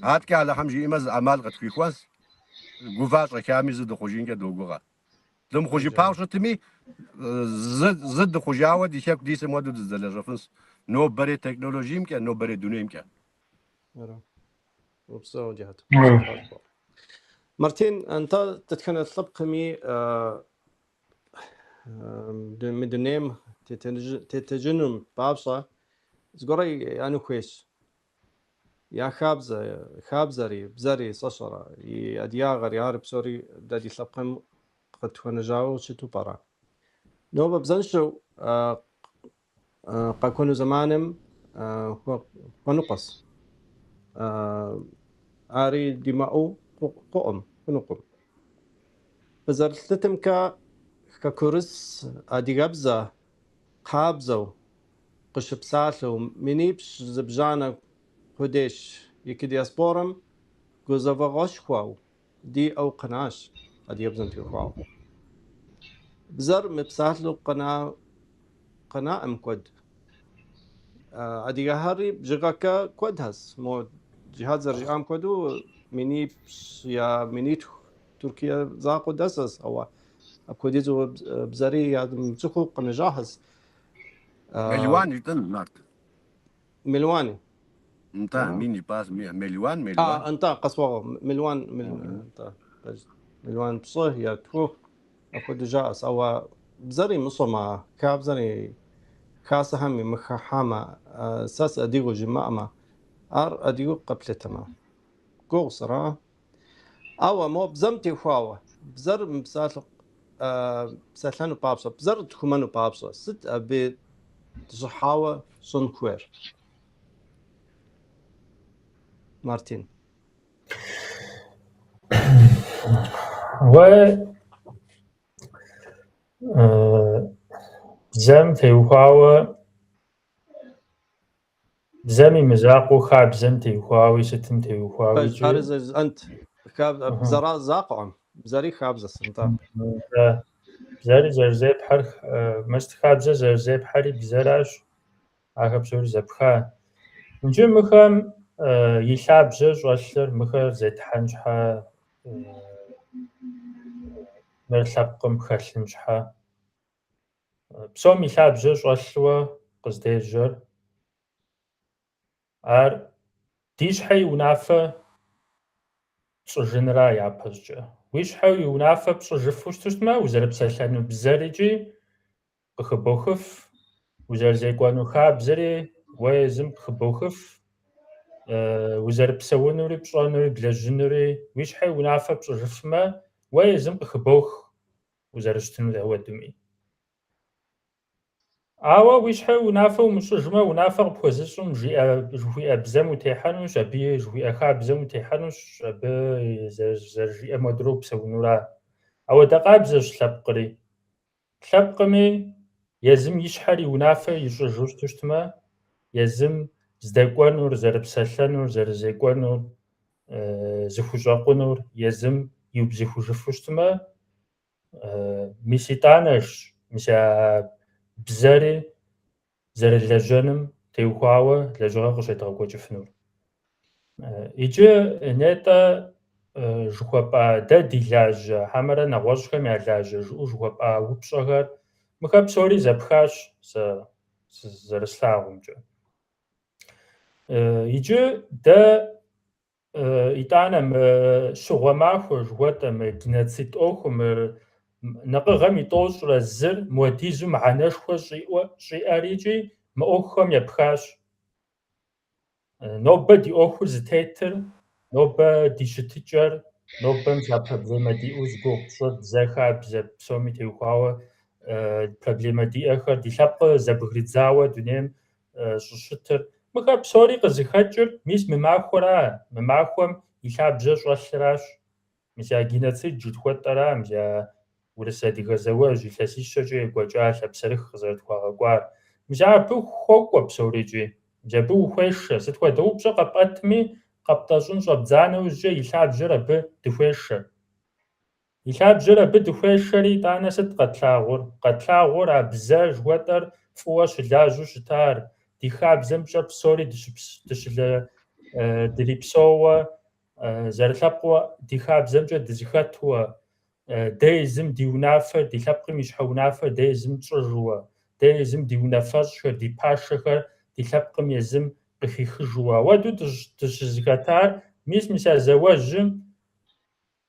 هات كي على حمجي مز عمال قد في خواس غوفاش كاميز دو خوجين كدوغا دم خوجي باوشتمي زد خوجاوه دي شك ديس مودو دزلجفنس نو بري تكنولوژي يمكن نو بري دنيا يمكن وبصو جهات مارتين انت تتكلم طلب مي مدنيم تتجنم بابصه زغري يعني كويس يا خابزري بزري صشرة يدياغر يارب سوري دادي طلبكم قد تكون جاو شتو برا نوبة بزنشو قاكونو زمانم ونقص عاري دماؤو قوم ونقم بزرتتم ككورس أديغابزا قابزو قشبسالو منيبش زبجانا هديش يكدي أسبورم جوزافاغوش خواو دي أو قناش أديغابزن في خواو بزر مبسالو قناة أمكود أديغهاري بجغاكا كود هس مو جهاز رجعام كودو منيبش يا منيت تركيا زاقو دسس أو أكوديزو بزري يا متخو قنجاهز مليوان يتن نارت ملواني انت ميني باس مليوان انت قصوى ملوان انت ملوان بصه يا تو اكود جاس او بزري مصما كابزري خاصة همي مخحامة ساس اديغو جماعة ار اديغو قبلتما قو صراحة او مو بزمتي خواوة بزر مبساتل بساتلانو بابسا بزر تخمانو بابسا ست ابي تشحاوة صن كوير مارتين و بزام تيوخاوة بزامي مزاقو خابزم تيوخاوي ستم تيوخاوي خارز انت خاب بزرا زاقعم بزري خابزس انت بزاري زرزي بحر مست خابزة زرزي بحري بزراش عقب سوري زبخا نجي مخام يلعبزة شوالر مخر زيت حنجحة مرلبقم خلمجحة بسوم يلعبزة شوالوا قصديجر ار ديش حي ونعفة بصجنرا يعبزجة ويش حي ونعفة بصجفوش تشتما وزرب سلانو بزاريجي بخبوخف وزر زيقوانو خاب زري ويزم بخبوخف وزرب سوونوري بصانوري بلجنوري ويش حي ونعفة بصجفما ويزم بخبوخ وزرشتنو ده ودمي عوا ويش حي ونعفة ومصجما ونعفة بخوزسهم جوي أبزم وتيحانوش أبي جوي أخا أبزم وتيحانوش أبي زرجي أمدروب سوونورا أو دقابزش لبقري لبقمي يزم يشحري ونعفة يشجوش تشتما يزم زدقوانور زربسلانور زرزيقوانور زخوجاقونور يزم يبزخوجفوشتما ميسيطانش مسا بزاري زرلجانم تيوخاوة لجغا قشيطاقو جفنور إيجي نيتا جوخوابا دا ديلاج حمرا نغوشخم يعلاج جوخوابا وبشغر مخاب سوري زبخاش زرسلاغم جو يجي دا إتانا شغماخو جوات جناتسيت أوخو نقغم يطوش رزر موديزو معناش خو شيئاريجي мы ӏуэхухэм епхащ. Нобэ ди ӏуэхур зытетыр, нобэ ди щытыкӏэр, нобэ мыща проблемэ диӏэу зыгугъу пщӏыр, бзэ, хабзэ, псоми теухуауэ проблемэ диӏэхэр ди лъэпкъыр зэбгридзауэ дунейм щӏыщытыр. Мыхэр псори къызыхэкӏыр мис мы махуэра, мы махуэм и лъабжьэ щӏэлъыращ. Мис я геноцид жытхуэтӏэра, мис я урыс-адыгэ зауэжь илъэсищэкӏэ екӏуэкӏа лъэпсырых къызэрытхуагъэкӏуар. Мис абы хуокӏуэ псорикӏи, мис абы ухуешэ. Сыт хуэдэ упщӏэ къэпӏэтми, къэптӏэщӏын щӏэбдза нэужькӏэ и лъабжьэр абы дыхуешэ. И лъабжьэр абы дыхуешэри итӏанэ сыт къэтлъагъур? Къэтлъагъур а бзэ жыхуэтӏэр фӏыуэ щылажьэу щытар, ди хабзэмкӏэ псори дырипсоуэ, зэрылъэпкъыуэ ди хабзэмкӏэ дызыхэтууэ, дэ езым ди унафэр, ди лъэпкъым и щхьэ унафэр дэ езым тщӏыжууэ, дэ езым ди унафэщӏхэр, ди пашэхэр ди лъэпкъым езым къыхихыжууэ. Ауэдэу дыщызыхэтар мис я зауэжьым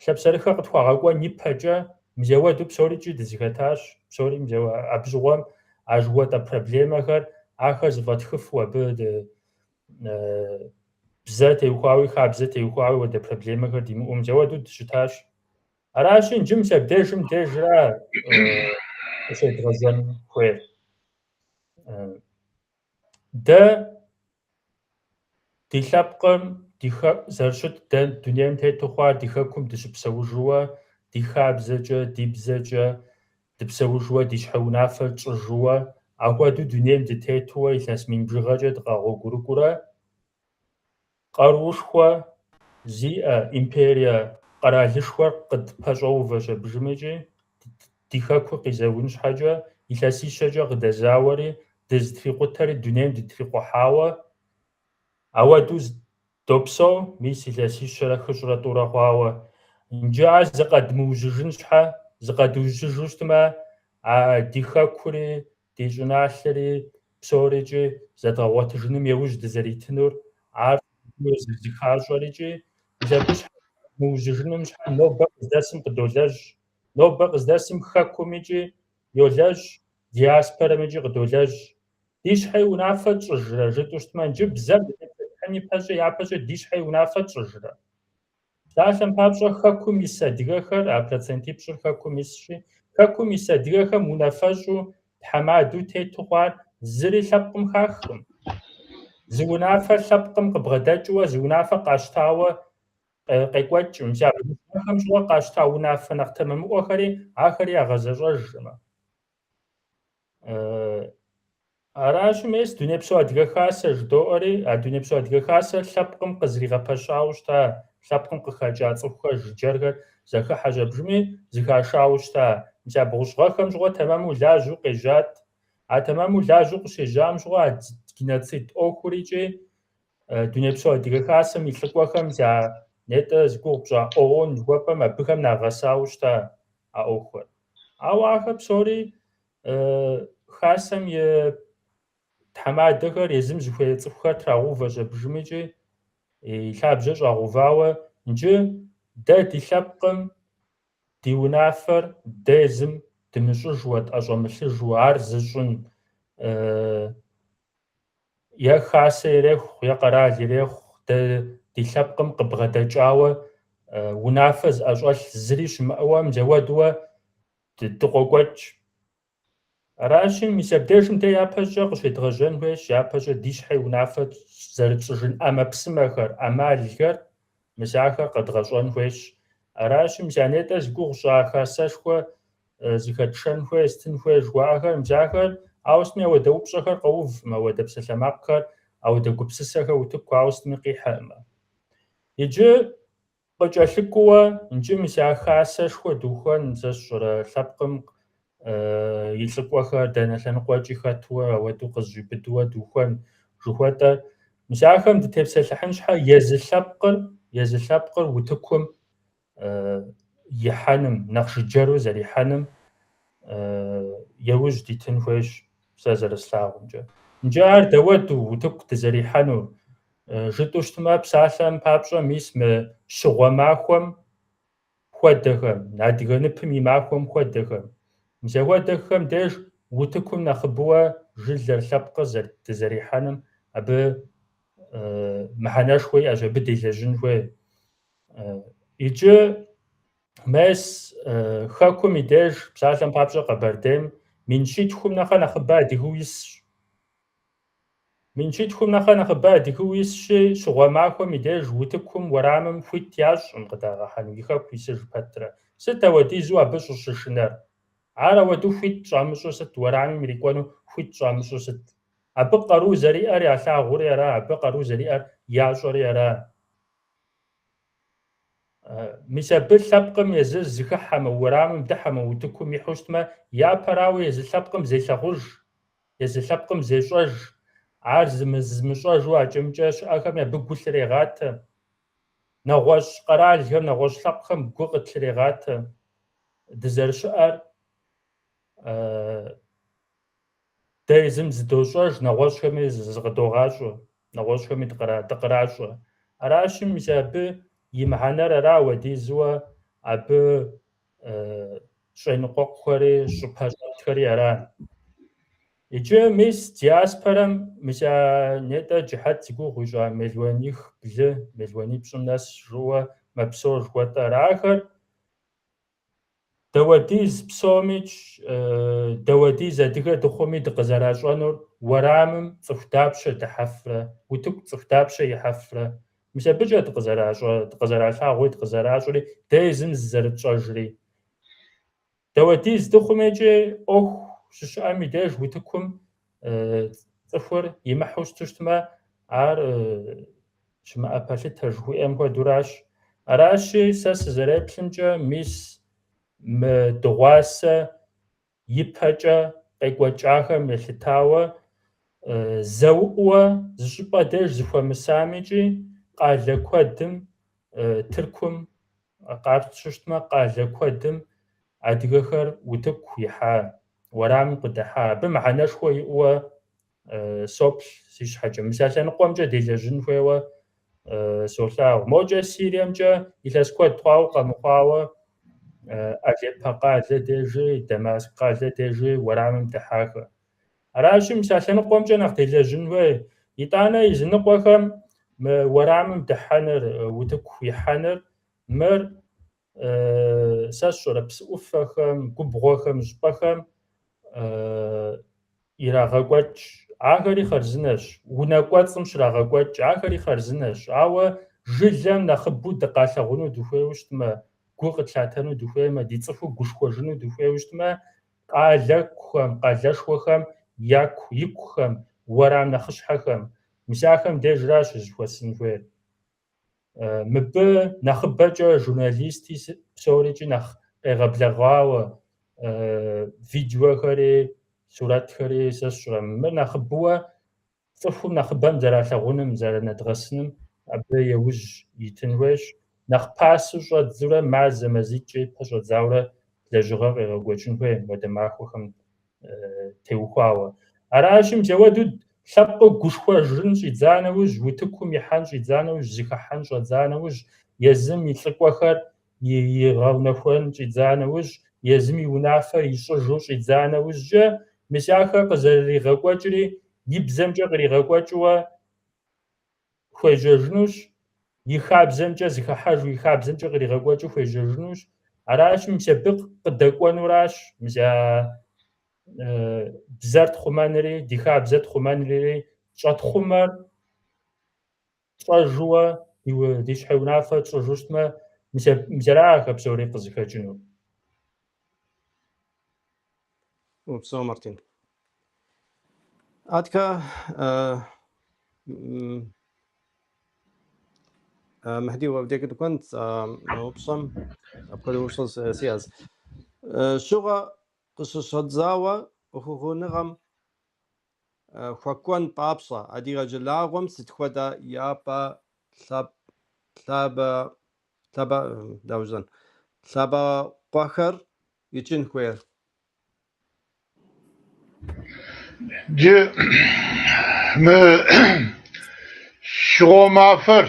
лъэпсэрыхэр къытхуагъэкӏуэн ипэкӏэ мис ауэдэу псорикӏи дызыхэтащ. Псори абы щыгъуэм а жыхуэтӏэ проблемэхэр ахэр зыфӏэтхыфу абы бзэ теухуауи хабзэ теухуауи уэдэ проблемэхэр димыӏэу мис ауэдэу дыщытащ. Аращи иджы мис абдежым дежра къыщедгъэзэн хуейр. Дэ ди лъэпкъым зэрыщыт дэ дунейм тету хъуар ди хэкум дыщыпсэужууэ, ди хабзэкӏэ, ди бзэкӏэ дыпсэужууэ, ди щхьэ унафэр тщӏыжууэ, ахуэдэу дунейм дытетууэ илъэс мин бжыгъэкӏэ дыкъэгъуэгурыкӏуурэ, къарушхуэ зиӏэ империе къэралышхуэр къыдпэщӏэувэ щабыжымэкӏи, ди хэкур къизэун щхьэкӏэ илъэсищэкӏэ къыдэзауэри, дызытрикъутэри дунейм дытрикъухьауэ, ауэдэу допсэу мис илъэсищэрэ хыщӏрэ тӏурэ хъуауэ. Иджы ар зыкъэдмыужьыжын щхьэ, зыкъэдыужьыжу щытмэ, а ди хэкури, ди щӏыналъэри, псорикӏи зэдгъэгъуэтыжыным иужь дызэритынур, ар зыхащӏэрикӏи, мис абы щхьэ мыужьыжыным щхьэ нобэ къыздэсым къыдолэжь. Нобэ къыздэсым хэкумикӏи йолэжь, диаспорамикӏи къыдолэжь. Ди щхьэ и унафэ тщӏыжрэ жытӏэу щытмэ, иджы бзэм дытетхьэн ипэщӏэ япэщӏэ ди щхьэ и унафэ тщӏыжрэ? Псалъэм папщӏэ хэкум ис адыгэхэр, а процентипщӏыр хэкум исщи, хэкум ис адыгэхэм унафэщӏу тхьэмадэу тету хъуар зыри лъэпкъым хахкъым. Зы унафэр лъэпкъым къыбгъэдэкӏыуэ, зы унафэ къащтауэ къекӏуэкӏым. Мис абыхэм щӏыуэ къащта унафэ нэхъ тэмэмыӏуэхэри ахэри ягъэзэщӏэжмэ. Аращи мес дунейпсо адыгэ хасэ жыдоӏэри, а дунейпсо адыгэ хасэр лъэпкъым къызригъэпэщауэ щыта, лъэпкъым къыхэкӏа цӏыхухэр, жыджэрхэр зэхыхьэ щӏэбжыми зыхашауэ щыта. Мис а бгъущӏгъэхэм щыгъуэ тэмэму лажьэу къежьат. А тэмэму лажьэу къыщежьам щыгъуэ а геноцид ӏуэхурикӏи дунейпсо адыгэ хасэм и лӏыкӏуэхэм мис а нетӏэ зыгугъу пщӏа ӏуэуэн жыхуэпӏэм абыхэм нагъэсауэ щыта а ӏуэхуэр. Ауэ ахэр псори хасэм и тхьэмадэхэр езым зыхуей цӏыхухэр трагъэувэ щабыжымэкӏи, и лъабжьэ щӏагъэувауэ, иджы дэ ди лъэпкъым ди унафэр дэ езым дымыщӏыжууэ, тӏэщӏэмылъыжууэ, ар зыщӏын е хасэ ирехъу, е къэрал ирехъу, дэ ди лъэпкъым къыбгъэдэкӏауэ унафэ зыӏэщӏэлъ зыри щымыӏэуэ мис ауэдууэ дыкъокӏуэкӏ. Аращи мис абдежым дэ япэщӏэ къыщедгъэжьэн хуейщ, япэщӏэ ди щхьэ и унафэ зэрытщӏыжын ӏэмэпсымэхэр, ӏэмалхэр, мис ахэр къэдгъэщӏэн хуейщ. Аращи мис я нетӏэ зыгугъу щӏа хасэшхуэ зыхэтшэн хуей, стын хуей жыхуаӏэхэр, мис ахэр ауэ сытми ауэдэ упщӏэхэр къэувмэ, ауэдэ псалъэмакъхэр, ауэдэ гупсысэхэр утыку ауэ сытми къихьэӏымэ. Иджы къыкӏэлъыкӏууэ, иджы мис я хасэшхуэ духуэн, сэ сщӏэрэ, лъэпкъым и лӏыкӏуэхэр дэнэ лъэныкъуэкӏи хэтууэ, ауэдэу къызжибыдууэ духуэн жыхуэтӏэр, мис ахэм дытепсэлъыхьын щхьэ езы лъэпкъыр утыкум ихьэным, нэхъ жыджэру зэрихьэным еужь дитын хуейщ, сэ зэрыслъагъумкӏэ. Иджы ар дэуэду утыку дызэрихьэну, жытӏэу щытмэ, псалъэм папщӏэ мис мы щыгъуэ махуэм хуэдэхэм, адыгэ ныпым и махуэм хуэдэхэм, мис ахуэдэхэм деж утыкум нэхъыбэуэ жылэр лъэпкъыр дызэрихьэным абы мыхьэнэшхуэ иӏэщ, абы делэжьын хуей. Иджы мэз хэкум и деж псалъэм папщӏэ Къэбэрдейм мин щитхум нэхърэ нэхъыбэ адыгэу исщ. Мин щитхум нэхърэ нэхъыбэ адыгэу исщи, щыгъуэ махуэм и деж утыкум уэрамым хуит ящӏӏым къыдагъэхьэну, и хэку исыж пэтрэ. Сыт апхуэдизу абы щӏыщышынэр? Ар ауэдэу хуит щӏэмыщӏу сыт? Уэрамым ирикӏуэну хуит щӏэмыщӏу сыт? Абы къару зэриӏэр ялъагъури ара, абы къару зэриӏэр ящӏэри ара. Мис абы лъэпкъым езыр зыхыхьэмэ, уэрамым дыхьэмэ, утыкум ихьу щытмэ, япэрауэ езы лъэпкъым зелъагъуж, езы лъэпкъым зещӏэж. Ар зымыщӏэжу акӏымкӏэ щыӏэхэм абы гу лърегъатэ. Нэгъуэщӏ къэралхэм, нэгъуэщӏ лъэпкъхэм гу къытлърегъатэ. Дызэрыщыӏэр дэ езым зыдощӏэж, нэгъуэщӏхэми зыкъыдогъащӏэ, нэгъуэщӏхэми дыкъращӏэ. Аращи, мис абы и мыхьэнэр ара ауэдизууэ абы щӏеныкъуэкъухэри щӏыпэ щӏэтхэри ара. Иджы мис диаспорэм мис а нетӏэ джыхьэт зигугъу ищӏа мелуаних блы, мелуанипщӏым нэс жыӏуэ мэпсэу жыхуэтӏэ арахэр дэуэдиз псомичӏ, дэуэдиз адыгэ дыхъуми дыкъызэращӏэнур уэрамым цӏыху дапщэ дыхьэфрэ, утыку цӏыху дапщэ ихьэфрэ. Мис абыкӏэ дыкъызэралъагъуи дыкъызэращӏри, дэ езым зызэрытщӏэжри. Дэуэдиз дыхъумечӏи ӏуэху щыщыӏэм и деж утыкум цӏыхур имыхьу щыту щытмэ, ар щымыӏэпэлъытэ жыхуиӏэм хуэдэуращ. Аращи, сэ сызэреплъымкӏэ, мис мы дыгъуасэ ипэкӏэ къекӏуэкӏахэм елъытауэ зэуӏуэ зыщӏыпӏэ деж зыхуэмысамичӏи, къалэ куэдым Тыркум къапщтэу щытмэ, къалэ куэдым адыгэхэр утыку ихьа, уэрамым къыдыхьа. Абы мыхьэнэшхуэ иӏэуэ соплъ си щхьэкӏэ. Мис а лъэныкъуэмкӏэ делэжьын хуейуэ солъагъу. Мокӏэ Сириемчӏэ илъэс куэд хъуауэ къэмыхъуауэ Алеппо къалэ дежи, Дамаск къалэ дежи уэрамым дыхьахэ. Аращи, мис а лъэныкъуэмкӏэ нэхъ делэжьын хуей. ИтӀанэ языныкъуэхэм мы уэрамым дыхьэныр, утыку ихьэныр, мыр сэ сщӏэрэ псы ӏуфэхэм, губгъуэхэм, щӏыпӏэхэм ирагъэкӏуэкӏ. Ахэри хъарзынэщ. Унэ кӏуэцӏым щрагъэкӏуэкӏ. Ахэри хъарзынэщ. Ауэ жылэм нэхъыбэу дыкъалъэгъуну дыхуейуэ щытмэ, гу къытлъатэну дыхуеймэ, ди цӏыхур гушхуэжыну дыхуейуэ щытмэ, къалэшхуэхэм, икухэм, уэрам нэхъыщхьэхэм, мис ахэм дежращ щызыхуэсын хуейр. Мыбы нэхъыбэкӏэ журналисти псоричӏи нэхъ къегъэблэгъауэ видеохэри, сурэтхэри сэ сщӏэрэ. Мыр нэхъыбэуэ цӏыхум нэхъыбэм зэралъэгъуным, зэранэдгъэсыным абы еужь итын хуейщ. Нэхъ пасэу щӏэдзурэ мазэ мазитӏкӏэ ипэ щӏэдзауэ лэжьыгъэ къегъэкӏуэкӏын хуейм уэдэ махуэхэм теухуауэ. Аращи, мис ауэдэу лъэпкъыр гушхуэжын щӏидза нэужь, утыкум ихьэн щӏидза нэужь, зыхыхьэн щӏэдза нэужь, езым и лӏыкӏуэхэр игъэунэхуэн щӏидза нэужь, езым и унафэр ищӏыжу щӏидза нэужькӏэ, мис ахэр къызэрыригъэкӏуэкӏри и бзэмкӏэ къригъэкӏуэкӏыуэ хуежьэжынущ, и хабзэмкӏэ зыхыхьэжу, и хабзэмкӏэ къригъэкӏуэкӏыу хуежьэжынущ. Аращи, мис абы къыдэкӏуэнуращ мис а бзэр тхъумэнри, ди хабзэр тхъумэнри, щӏэтхъумэр щӏэжууэ, ди щхьэ унафэр тщӏыжу щытмэ, мис арахэ псори къызыхэкӏынур. Мупсо Мартин. Атка مهدي وبديك كنت مبصم أبقى وصل سياز شغا قصص هتزاوى وهو نغم خكون بابصا أدير جلاغم ستخودا يابا ثابا داوزن ثابا بخر يجن خوير جي شغومافر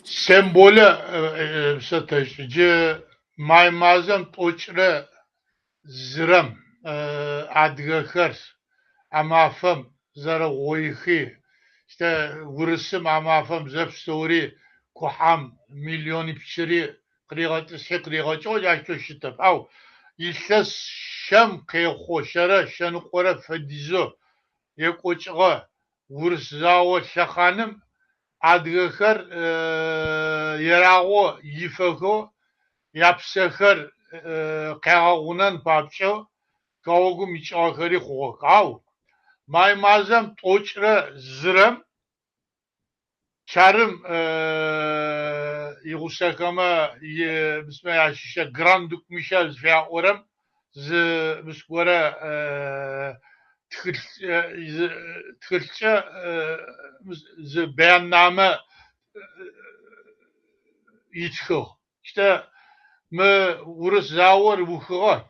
سمبولة ستجي Maymazem t'oç're zırem adgexer amafem zerğoyxi işte vurısım amafem zepstori kuham milyoni pişiri kırıgatı kırıgatı ocakçı şitep av ilses şem kıyxo şere şenukore fedizo yekoçğa vurs zawo şahanım adgexer yerago yifexo yapsexer kağunan papço kavgum içahari xo av Maymazem t'oç're zırem çarım yğusakama bisme yaşişe Grand Duc Michel fiyağorem z biskore txılç'a z beyanname yitxığ. İşte mı vurus zavor vuxığa.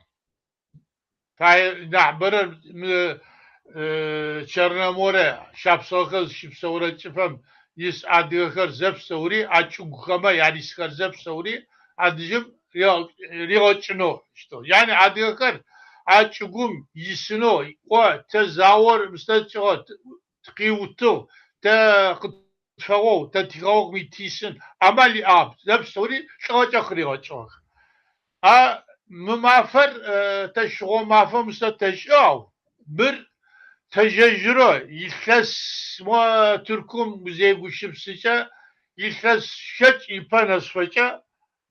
Nahbere mı Черноморе шапсохыз шипсаура чыфам ис адыгахэр зэпсэури ачугухэмэ ярисхэр зэпсэури адыжым ригъэкӏынэу штэ. Yani адыгахэр ачугум исынэу о тэ заор мыстэтчыгъэ ткъиутыгъ тэ къытфэгъоу тэ тигъэгъу митисын амал иӏагъ зэпсэури лӏыгъэкӏэ ригъэкӏыгъэх. А мы мафэр тэ щыгъо мафэ мыстэ тэшӏыгъ мыр tejejro illes mo Türk'üm muzey guşipsiçe illes şeç ipanas faça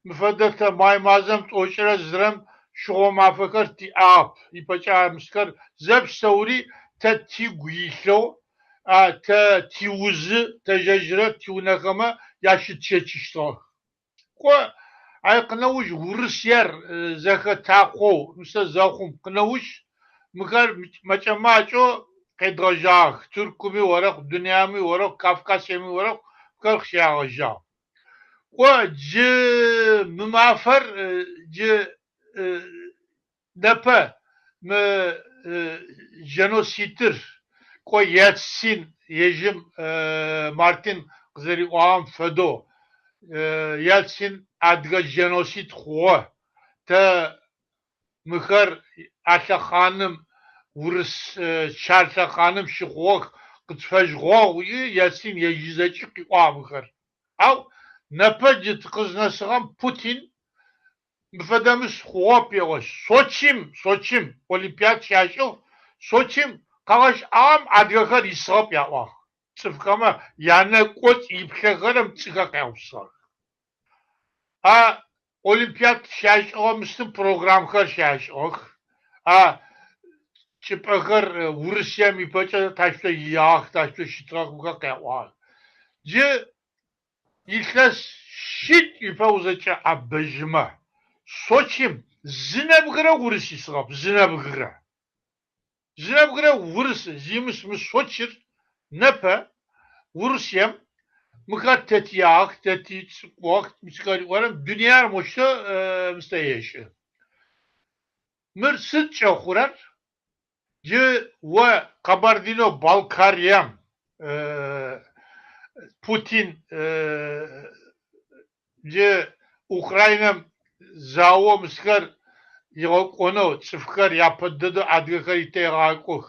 müfedete maymazem t'oç're zırem şuğo mafakar ti ap ipaça miskar zep sauri te ti guillo a te ti uzu tejejro ti unakama yaşıt çeçişto ko ay qınavuş vurus yer zeka taqo müsa zaxum qınavuş mıkar maçamaço Kedrajah, Türk'ümü olarak, dünyamı olarak, Kafkasya'mı olarak karşılaşacağım. O c mümafer c nepe mı genositir ko yetsin yejim Martin Kızeri Oğam Fedo yetsin adga genosit xo te mıkar aşahanım Vurs çarşa hanım şıxox qıtfejğoğu yasin yejizeçi qiqamıxer. Av nepeci tıqıznasıgam Putin müfedemiz xop yoş. Soçim olimpiyat şaşıq Soçim qağaş am adgaxer isğap yamaq. Çıfqama yana qoç ipxeğerem çıqa qavsaq. A olimpiyat şaşığım üstün programxer şaşıq. A çıpakar vuruşyam ipaça taşla yağ taşla şitrakıga qewa. Ce ilkes şit ipa uzaça abejma. Soçim zinebgıra vuruşi sıgap zinebgıra. Zinebgıra vuruş zimis mi soçir nepe vuruşyam mıkat teti yağ teti çıkmak miskari varam dünya moşta müsteyeşi. Mırsıt çakurar ve Kabardino-Balkaryam Putin Ukraynam zawo miskar yğoqono çıfkar yapıdıdı adgıkar iteğaqox.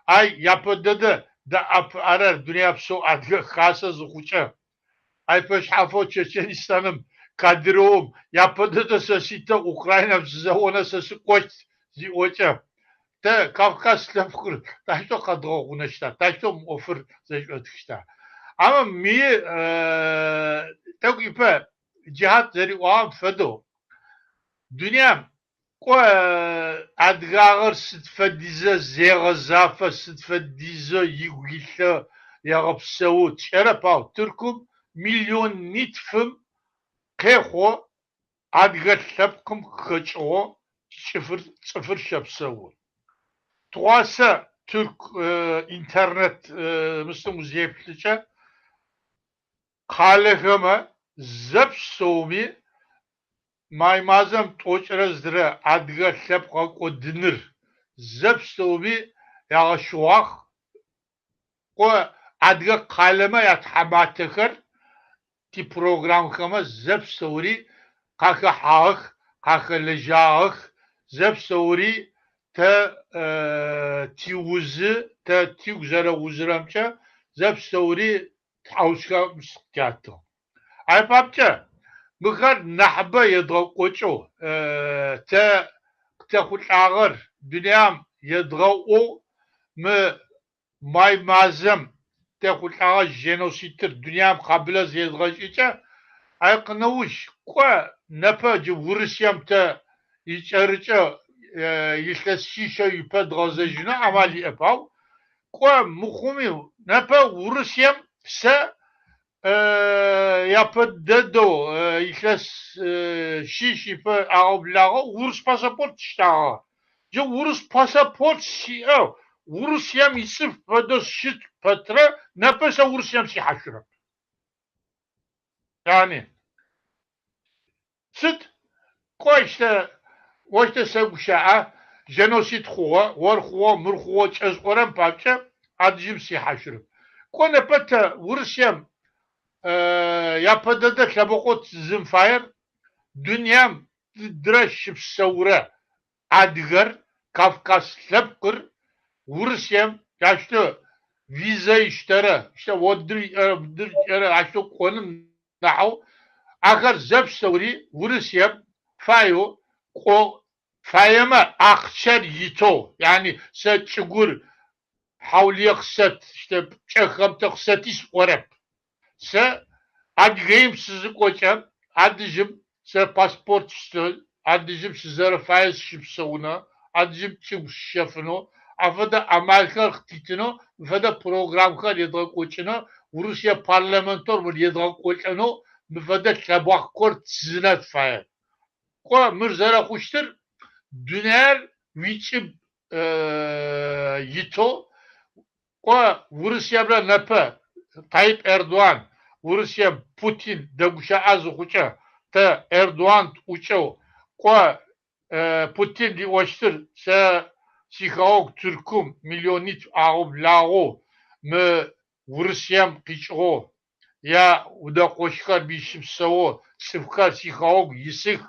Ay yapıdıdı da arar dünya pso adgı khasa zıxuça. Ay peşhafo Çeçenistanım Kadyrov yapıdıdı sesite Ukraynam zavona sesi qoç zioça. Te Kafkas lafkur taşto kadroğuna işte taşto offer zeşöt işte ama mi tek ipe cihat zeri oğam fedo dünya ko adgağır sıtfedize zeğazafa sıtfedize yigilse yağapsevu çerepav Türk'üm milyon nitfim kexo adgağır şapkım kıço sıfır şapsevu Tuğasa Türk internet Müslüm Müzeyeplice kaleheme zepsomi maymazem t'oç'rezdre adga lhepqa kodinir zepsomi yağışuaq ko adga kaleme yathamatexer ti programxeme zepsori qaxahağıx къахэлэжьагъэх зэпсэури тэ тиузы тэ тигу зэрэузырэмкӏэ зэпсэури тхьаусхэм тятыгъ. Ай папкӏэ мыхэр нахьыбэ едгъэкӏокӏэу тэ къытэхъулӏагъэр дуням едгъэӏоу мы май мазэм тэхъулӏагъэ геноцидыр дуням къабылэ зедгъэкӏыкӏэ ай къынэуж кӏо нэпэ джы Урысием тэ икӏэрыкӏэ илъэсищэ ипэ дгъэзэжьынэу амал иӏэп. Ау кӏо мыхъуми нэпэ Урысием псэ япэ дэдэу илъэс щищ ипэ агъэблагъэу урыс пассапорт щтагъэ. Джы урыс пассапорт сиӏэу Урысием ицӏыф фэдэу щыт пэтрэ нэпэ сэ Урысием сихьэшъурэп. Yani sıt koşta koşta sevguşağa genocid xhuğa or xhuğa mır xhuğa çözqoran papça adjim sihaşırım. Kone pata Rusyam yapada da tlabaqot zimfayr dünyam draşıp savra adgar Kafkas tlabqır Rusyam yaştı vize işlere işte vodur yaştı konum nahu agar zepsevri Rusyam fayo o fayama akçer yito yani se çugur havliye kısat işte çekhamta kısatis orep se adgeyim sizi koçam adicim se pasport işte adicim sizlere faiz şipsavuna adicim çim şefino afada Amerika ktitino afada programkar yedra koçino Rusya parlamentor bu yedra koçino müfede tlabak kort sizinat fayet. Ko mürzara kuştur düner viçim yito ko Rusya'da nepe Tayyip Erdoğan Rusya Putin deguşa az uça te Erdoğan uça ko Putin di oştur se Sikaok Türk'üm milyonit ağıb lağo mı Rusya'm qiçğo ya uda qoşkar bişipsao sıfkar Sikaok yisik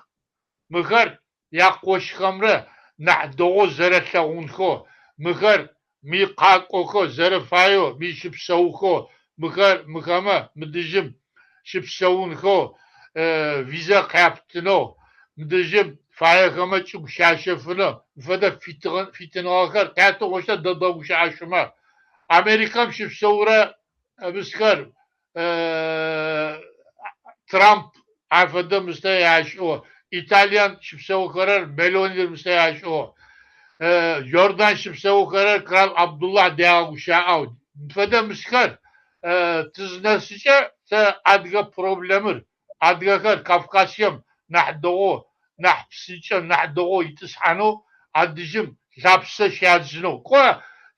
mıhar ya qoşkamra nahdoğo zerətləğunxo mıhar mi qaqoxo zerəfayo mi şipsauxo mıhama mıdıjım şipsaunxo vize qayaptıno mıdıjım fayaxama çık şaşefını fada fitnağakar qatı qoşa dadavuşa aşıma Amerikam şipsaura biskar Trump afada müsteyaşo İtalyan şipseu karar Meloni müsteyaşo Jordan şipseu karar Kral Abdullah Deaguşa fada miskar tıznesişe te adga problemir adgakar Kafkasyam nahdoğu nahpsiçe nahdoğu itishano adijim lapsa şadzino ko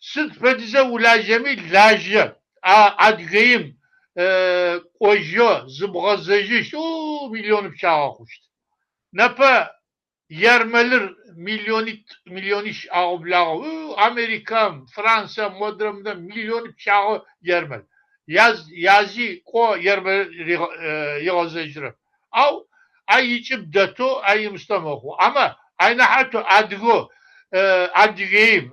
sıt pedize ulajemi lajya adgayım kojo zıbğazıcı milyon bıçağı kuştu. Napa yermelir milyoniş ağablağı Amerika, Fransa, Modram'da milyon bıçağı yermel. Yazı ko yermel yazıcı. Av ay içip dato ay müstamahu. Ama aynı hatta adgo adgeyim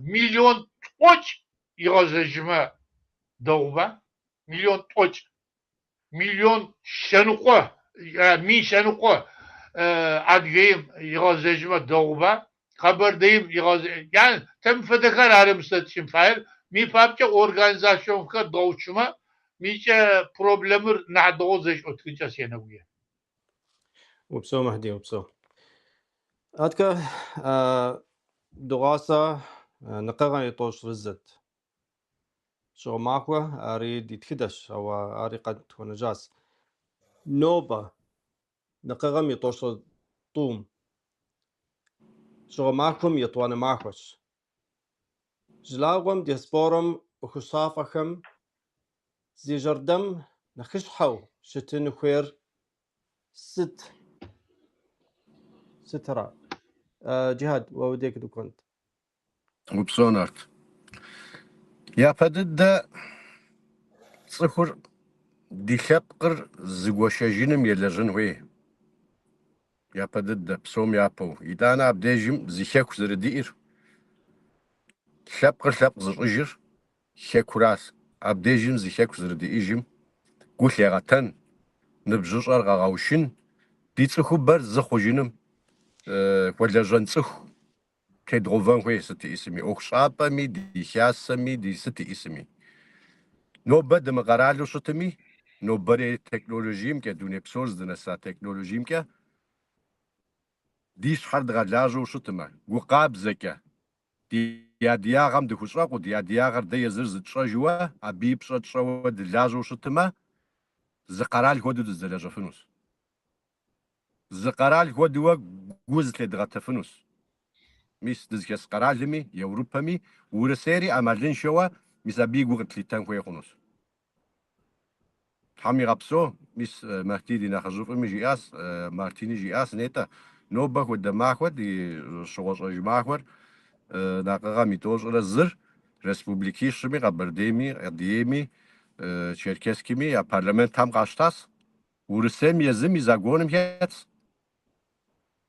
milyon toç yazıcıma doğuba. Milyon toç milyon şenuko min şenuko adgeyim yazıcıma doğuba. Haberdeyim yani tem fedekar aramızda için fail mi papça organizasyon ka doğuşuma miçe problemir nahdoğuzeş otkınca seneviye. وبسو مهدي وبسو هاتكا دغاسة نقرا يطوش رزت شو ماكوا أريد يتكدش أو أريد قد تكون جاس نوبة نقرا يطوش طوم شو ماكم يطوان ماكوش جلاغم ديسبورم وخصافخم زي جردم نخش حو شتن خوير سترى جهاد ووديك دو كنت وبسونارت يا فدد صخر دي خبقر زغوشاجينم يلجن وي يابا ضد بسوم يابو إذا أنا بديجم زيشك زردير شاب زرجر شكراس أبديجم زيشك زرديجم قول يا غتن نبجوش أرغاوشين ديتسخو بر زخوجينم ولا جنسخ كيدغوفان هوي ستي اسمي أوكشابامي دي شاسمي دي ستي اسمي نو بد مقرالو شتمي نو بري تكنولوجيم كا دوني بسورز دنسا تكنولوجيم كا ديش حرد غلاجو شتما وقاب زكا ديا غام دخوشراق وديا غر دي زرز تشاجوا أبي بشا تشاوا دلاجو شتما زقرال هودو دزلاجو فنوس زقرال هودو جوز لدغت فنوس ميس دزكس قرالمي يوروبامي ورسيري أمالين شوا ميسابي قوغت لتان خوي خنوس حامي غابسو ميس مارتيني ناخذوف امي جياس مارتيني جياس نيتا نوبك ودماخ ودي شغوش جماخور ناقغا ميتوش رزر ريسبوبليكي شمي غبرديمي قديمي تشيركسكيمي يا بارلمان تام قاشتاس ورسم يزم يزاغونم هيتس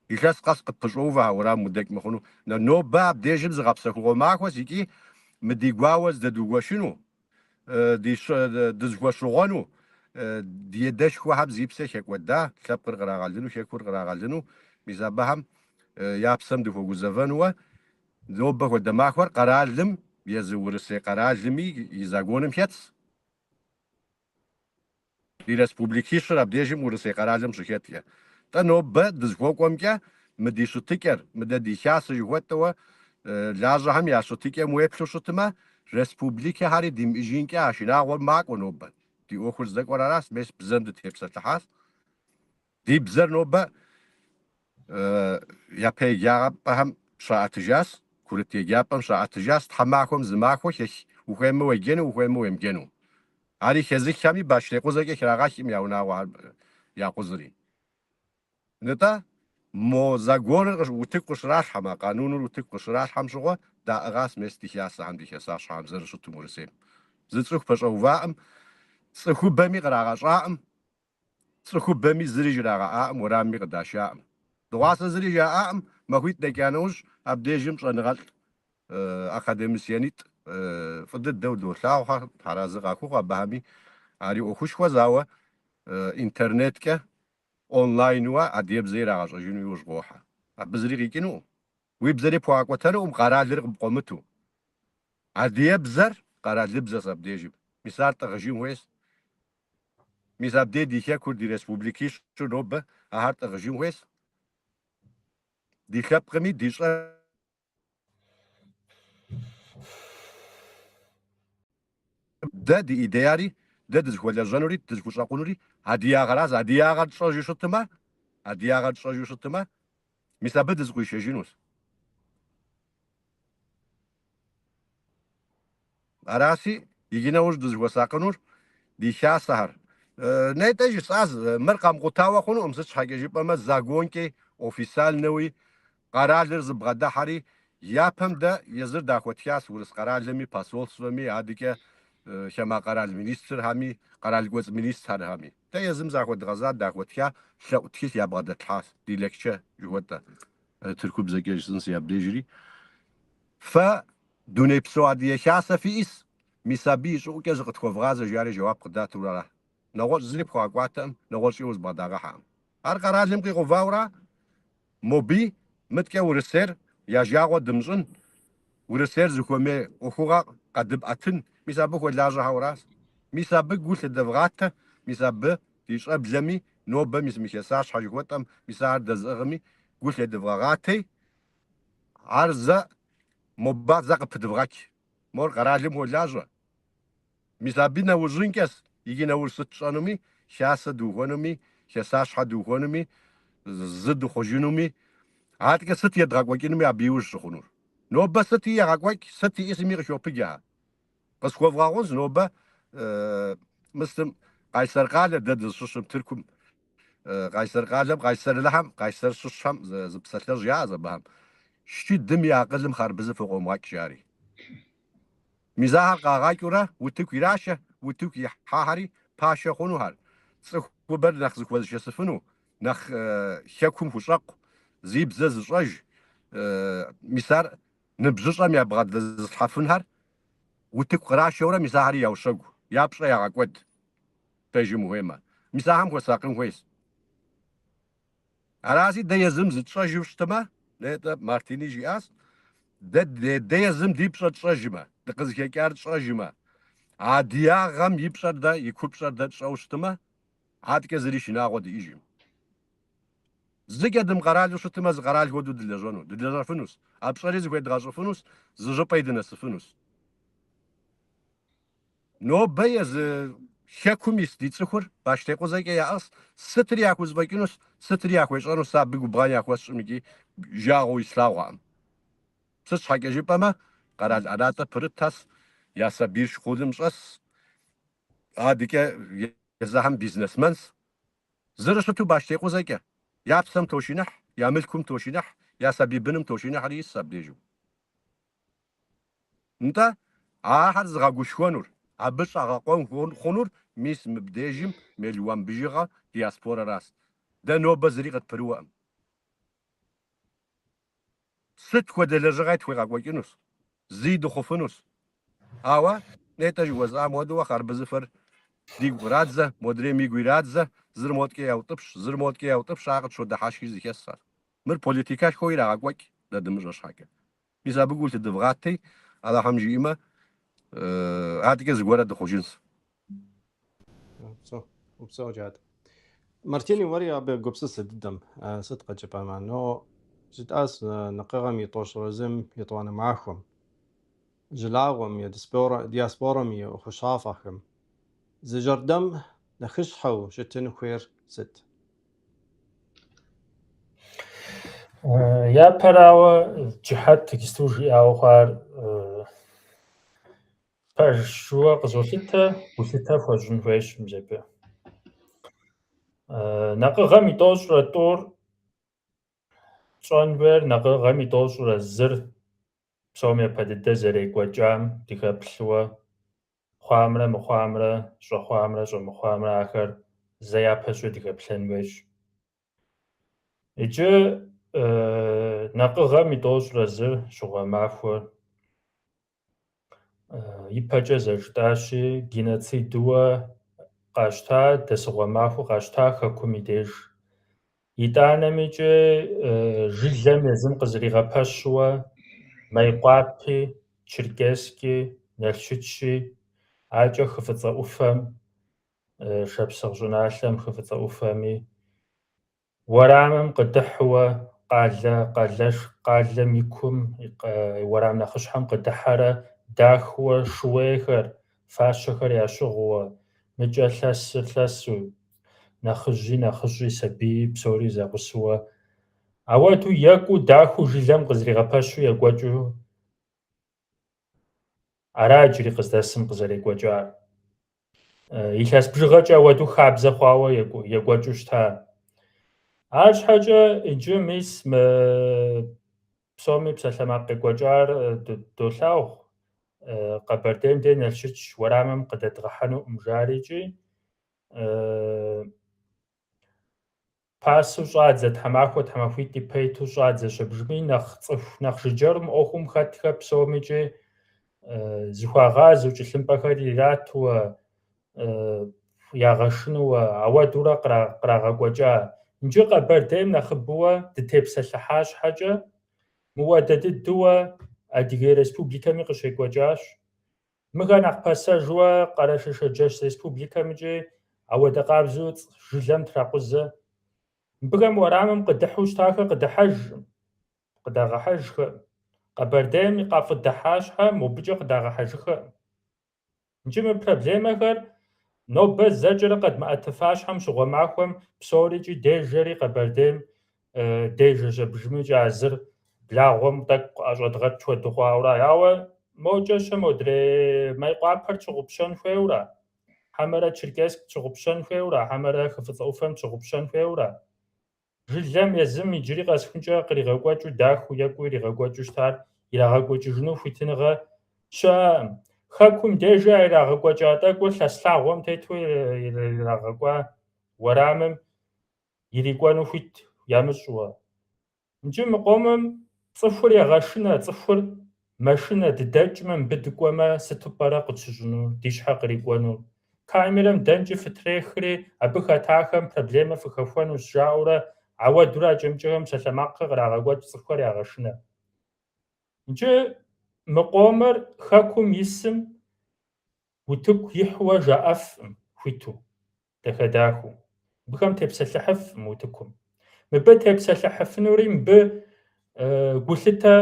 يخاس قاس قطشوفا ورا مدك مخنو نوبا بديجم زغابسكو ماخو زيكي مديغواوز ددوغوشنو ديش دزغوشوغونو ديدش خو حب زيبسه شك ودا كلاب قرغالدنو شكور قرغالدنو ميزابهم يابسم دفو غزفنوا نوبا ودا ماخور قرالم يزورسي قرالمي يزاغونم هيتس دي ريسبوبليكي شرب ديجم ورسي قرالم شكيتيا تا نوبا دزغوكومكا مديشو تيكر مددي شاس جوتوا لازم ياسو تيكر مويبشو شتما ريسبوبليكي هاري ديم ايجينكا عشنا غور ماك ونوبا دي اوخر زدك وراراس بس بزند تيبسا تحاس دي بزر نوبا يا بي يا هم شاعت جاس كورتي يابم شاعت جاس تحماكم زماكو كش وخيمو ويجنو وخيمو يمجنو هاري خزي كامي باشلي قوزاكي كراغاشي مياونا وار يا قوزري نتا مو زاغور وتكوش راش حما قانون وتكوش راش حم شغو دا اغاس مستيحاس عم ديحساش حم زر شو تمورسيم زتسوخ بشو واام تسخو بامي غراغاش عام تسخو بامي زريج راغا ورامي قداشا دواس زريج عام ما كويت دكانوش ابديجم صنغال اكاديميسيانيت فضد دو لاوها حرازقا كو بهامي اري اوخوش وزاوا انترنت كا اونلاين وا اديب زيرا غاش جنو يوشغوها بزريغي كينو ويبزري بواقوتانو قرالر قومتو اديب زر قرالر بزاس ابديجم مثال تغجيم ويس مثال دي كور دي ريسبوبليكي شو نوبه هارت تغجيم ويس دي خاب قمي ديش ده دي ايدياري ده دز ولا جانوري دز كوشاقونوري هديا غراز هديا غاد شوجو شتما هديا غاد شوجو شتما مثال بدز كويش جينوس أراسي يجينا وش دز وساقنور دي شا سهر نيتاجي ساز مرقم قطاوة خونو أمسش حاجة جيبا ما زاغون كي أوفيسال نوي قرار لرز بغدا حري يابم دا يزر داخوتياس ورس قرار لمي باسول سومي عادي شما قرار المينيستر هامي قرار الجوز مينيستر هامي تا يزم زاخوت غزاد داخوتيا شاوتكيس يا بغدا تحاس دي لكشة جوتا تركوب زكيش سنس يابديجري ف دوني بسو عادي شاسة في إس ميسابي شو كيز قد خوفغاز جاري جواب قدات ورا نقول زلي بخوا قواتم نقول شيء وزباداغا حام قرار لمقي غفاورا موبي متكا ورسير يا جاغو دمزن ورسير زكومي أخوغا قدب أتن ميسابك ولاجا هوراس ميسابك قلت الدفغاتا ميسابك تيشرب زمي نوبة ميسميكساش حاجة قوتم ميسار دزغمي قلت الدفغاتي عرزة موبات زاق بتدفغاك مور قرالم ولاجا ميسابينا وزنكس يجينا ورستشانومي شاسة دوغونومي شاساش حدوغونومي زد خوجينومي عاد ست يدغاك وكينو ابيوش شخونور نوبا ست يغاك ست اسمي غشو بيجا بس خو فغاونز نوبا مسلم قيصر قال دد سوسم تركم قيصر قيصر لحم قيصر سوسم زبساتل جا زبهم شتي دم يعقل مخربز فوق ماك شاري ميزاها قاغاكورا وتوك يراشا وتوك حاهري باشا خونو هر صخو بر نخزك وزش سفنو نخ حكم فشق زيب زز رج مسار نبزشم يا بغد الحفنهر وتقرا شورا مساهر يوشق يابشا يا قد تجي مهمة مساهم وساقم كويس أراسي ده يزم زتشا جوشتما ده مارتيني جياس ده يزم دي بشا تشاجما ده قزكي كار تشاجما عاديا غم يبشا ده يكوبشا ده تشاوشتما عاد كزريش ناقود يجي زجدم قرال وشتما زقرال هو دلجانو دلجا فنوس ابشاري زكو دغاش فنوس زجو بايدنس فنوس نو بيز حكوميس دي تصخر باش تيقو زي ياس سترياكوز باكينوس سترياكوز انو سابيغو بغانياكوس ميكي جاغو يسلاوام سش حاجه جيبما قرال اراتا برتاس يا سبير شخودمشس اديكه يزهم بيزنسمنز زرشتو باش تيقو زي يابسم توشينح يعملكم توشينح يا سبيبنم توشينح ريس سبديجو انت عاهر زغاغوش خونور عبش غاقون خونور ميس مبديجم مليون بيجيغا دياسبورا راس ده نو بزريقة بروام ست خود لجغايت خوي غاقوكينوس زيدو خوفنوس اوا نيتا جوزا مودو وخار بزفر ديغ رادزا مودري ميغوي رادزا زرموت كي يوطبش زرموت كي يوطبش عقد شو دحاشي زي كسر مر بوليتيكاش خوي راغوك ده دمجش حاجه اذا بقول تدفغاتي على حمجيمه عاد كز غورا دخوجنس وبسو جاد مارتيني وريا بقبسس الدم صدق جبا مع انه جد اس نقغم يطوش رزم يطوانا معكم جلاغم يا دياسبورا مي وخشافهم زجردم نخش حو شتن خوير ست يا براو جهات تكستوجي او خار شو قزوسيتا وسيتا فوجن فيش مزبي نقغم يطوش رتور شونبر نقغم يطوش رزر بسومي بدد زري قوجام ديكا بلوا خوامره مخوامره شو خوامره شو مخوامره اخر زيا پشو ديكا بلن ويش اجي نقغم يطوش رزر شو مافور يبجا زرشتاشي جينوسيدوا قاشتا دسغواماخو قاشتا خكوميديج يدانميجي жилем езым къызэригъэпэщууэ Майкъуапи, Черкесски, Налшычи акӏэ хы фӏыцӏэ ӏуфэм, Шапсыгъ щӏыналъэм хы фӏыцӏэ ӏуфэми уэрамым къыдыхьууэ къалэм и кум уэрам нэхъыщхьэм къыдыхьэрэ дахыуэ шууейхэр, фащэхэр ящыгъууэ мыкӏэ лъэсу нэхъыжьи сабийи псори зэкъусууэ ауэду екӏуу дахыу жылэм къызэригъэпэщу екӏуэкӏыу ара иджыри къыздэсым къызэрекӏуэкӏар. Илъэс бжыгъэкӏэ ауэду хабзэ хъуауэ екӏуэкӏыу щыта. Арщхьэкӏэ иджы мис псоми псалъэмакъ къекӏуэкӏар долъагъу Къэбэрдейм де Налшыч уэрамым къыдэдгъэхьэнуӏым жарикӏи пасэу щӏадзэ тхьэмахуитӏ и пейту щӏадзэ щыбжми нэхъ жыджэрым ӏуэхум хэтхэ псомичӏи зыхуагъазэу кӏылъымпӏэхэр иратууэ ягъэшынууэ ауэдурэ кърагъэкӏуэкӏа. Иджы Къэбэрдейм нэхъыбэуэ дытепсэлъыхьа щхьэкӏэ мыуэдэ дыдууэ Адыгей Республикэми къыщекӏуэкӏащ. Мыхэр нэхъ пэсэжууэ Къэрэшыр-Шэрджэщ Республикэмчӏи ауэдэ къабзэу жылэм тракъузэ. Мыбыхэм уэрамым къыдыхьу щытахэр къыдагъэхьэжхэ. Къэбэрдейм къафӏыдыхьа щхьэ мобыкӏэ къыдагъэхьэжыхэ. Иджы мы проблемэхэр нобэ зэкӏэрэ къэдмыӏэтыфа щхьэм щыгъуэ махуэм псорикӏи дежэри Къэбэрдейм дежэ щӏэбжымыкӏи а зыр благъуэм тӏэкӏу къыӏэщӏэдгъэт хуэдэ хъуауэ. Ауэ моджэ-щэ модрей Майкъуапэр тщыгъупщэн хуейуэра, хьэмэрэ Черкесск тщыгъупщэн хуейуэра, хьэмэрэ хы фӏыцӏэ ӏуфэм тщыгъупщэн хуейуэра. Жылэм езым иджыри къэсхункӏэ къригъэкӏуэкӏыу дахыу екӏуу иригъэкӏуэкӏыу щытар ирагъэкӏуэкӏыжыну хуитыныгъэ щыӏэкъым. Хэкум дежи ирагъэкӏуэкӏа тӏэкӏур лъэс лъагъуэм тету ирагъэкӏуа уэрамым ирикӏуэну хуит ямыщӏыуэ. Иджы мы къомым цӏыхур егъэшынэ, цӏыхур машинэ дыдэкӏмэ, мыбы дыкӏуэмэ, сыту пӏэрэ къытщыщӏыну, ди щхьэ кърикӏуэну. Камерэм дэнкӏи фытрехри, абы хэтахэм проблемэ фыхэхуэнущ жаӏэурэ, ауэ дурэ акӏэмыкӏэхэм псалъэмакъхэр кърагъэкӏуэкӏ, цӏыхухэр ягъэшынэ. Иджы мы къомыр хэкум исым утыку ихьуэ жаӏэфӏым хуиту, дахэдахыу. Мыбыхэм тепсэлъыхьыфӏым утыкум. Мыбы тепсэлъыхьыфынури, мыбы гулъытэ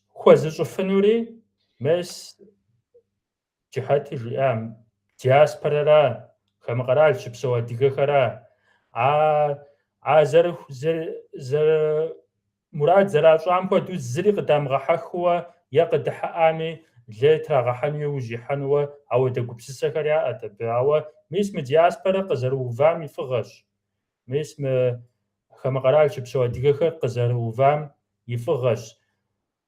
хуэзыщӏыфынури, мес джыхьэти жиӏам, диаспорэра, хамэ-къэрал щыпсэу адыгэхэра, мурад зэращӏам хуэдэу зыри къыдамыгъэхьэхыуэ е къыдыхьыӏами лей трагъэхьэнуи ужихьэнуэ ауэдэ гупсысэхэр яӏэт абы. Ауэ мис мы диаспорэ къызэрыувам и фӏыгъэщ. Мис мы хамэ-къэрал щыпсэу адыгэхэр къызэрыувам и фӏыгъэщ.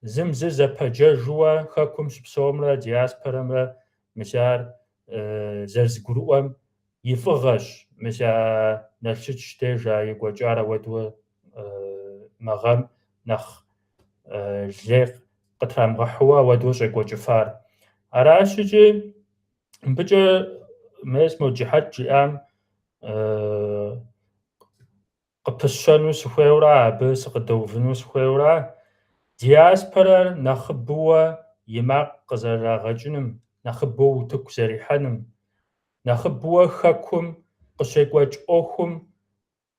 Зым зыр зэпэджэжууэ хэкум щыпсэумрэ диаспорэмрэ мис ар зэрызгурыӏуэм и фӏыгъэщ. Мис а Налшыч деж а екӏуэкӏар ауэдууэ мы гъэм нэхъ лей къытрамыгъэхьууэ ауэдууэ щӏекӏуэкӏыфар. Аращичӏи мыбыкӏэ мес мо джыхьэт жиӏам къыпысщэну сыхуейуэ, абы сыкъыдэувыну сыхуейуэ, диаспорэр нэхъыбэуэ и макъ къызэрырагъэкӏыным, нэхъыбэуэ утыку зэрихьэным, нэхъыбэуэ хэкум къыщекӏуэкӏ ӏуэхум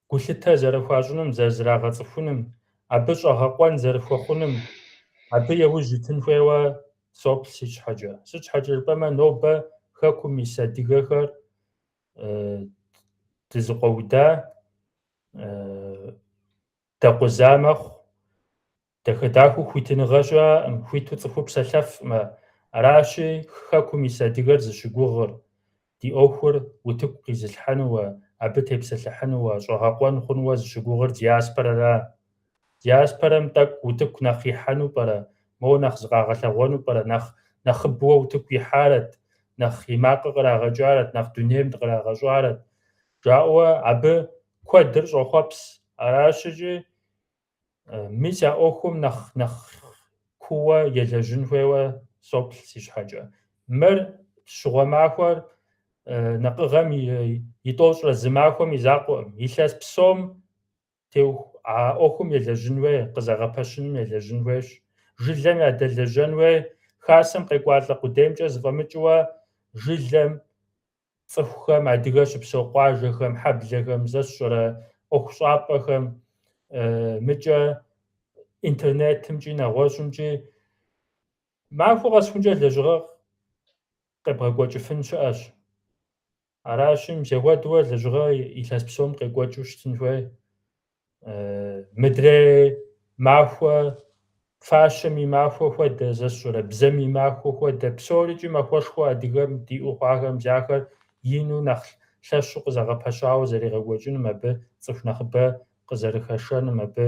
гулъытэ зэрыхуащӏыным, зэрызэрагъэцӏыхуным, абы щӏэгъэкъуэн зэрыхуэхъуным, абы яужь итын хуейуэ соплъ си щхьэкӏэ. Сыт щхьэкӏэ жыпӏэмэ, нобэ хэкум ис адыгэхэр дызыкъуэуда, дэкъуза мэхъу, дахэдахэу хуитыныгъэ щыӏэкъым, хуиту цӏыхур псэлъэфӏмэ. Аращи хэкум ис адыгэр зыщыгугъыр ди ӏуэхур утыку къизылъхьэнууэ, абы тепсэлъыхьынууэ, щӏэгъэкъуэн хъунууэ зыщыгугъыр диаспорэра. Диаспорэм тӏэкӏу утыку нэхъ ихьэну пӏэрэ, моуэ нэхъ зыкъагъэлъэгъуэну пӏэрэ, нэхъыбэуэ утыку ихьарэт, нэхъ и макъыр кърагъэкӏарэт, нэхъ дунейм дыкърагъэщӏарэт жаӏэуэ, абы куэдыр щӏохъуэпс. Аращичӏи мис а ӏуэхум нэхъ куууэ елэжьын хуейуэ соплъ си щхьэкӏэ. Мыр щыгъуэ махуэр нэкъыгъэм и тӏощӏрэ зы махуэм и закъуэӏым. Илъэс псом а ӏуэхум елэжьын хуей, къызэгъэпэщыным елэжьын хуейщ. Жылэм ядэлэжьэн хуей, хасэм къекӏуалӏэ къудеймкӏэ зыфӏэмыкӏыуэ жылэм цӏыхухэм, адыгэ щыпсэу къуажэхэм, хьэблэхэм, сэ сщӏэрэ ӏуэху щӏапӏэхэм, мыкӏэ интернетымкӏи, нэгъуэщӏымкӏи махуэ къэсхъункӏэ лэжьыгъэ къебгъэкӏуэкӏыфын щыӏэщ. Аращи мыбзэгъуэдууэ лэжьыгъэ илъэс псом къекӏуэкӏыу щытын хуей. Мыдрей махуэ, фащэм и махуэ хуэдэ, сэ сщӏэрэ бзэм и махуэ хуэдэ, псорикӏи махуэшхуэ адыгэм диӏэу хъуахэм бзэхэр ину нэхъ лъэщу къызэгъэпэщауэ зэригъэкӏуэкӏыным, абы цӏыху нэхъыбэ къызэрыхэшэным, абы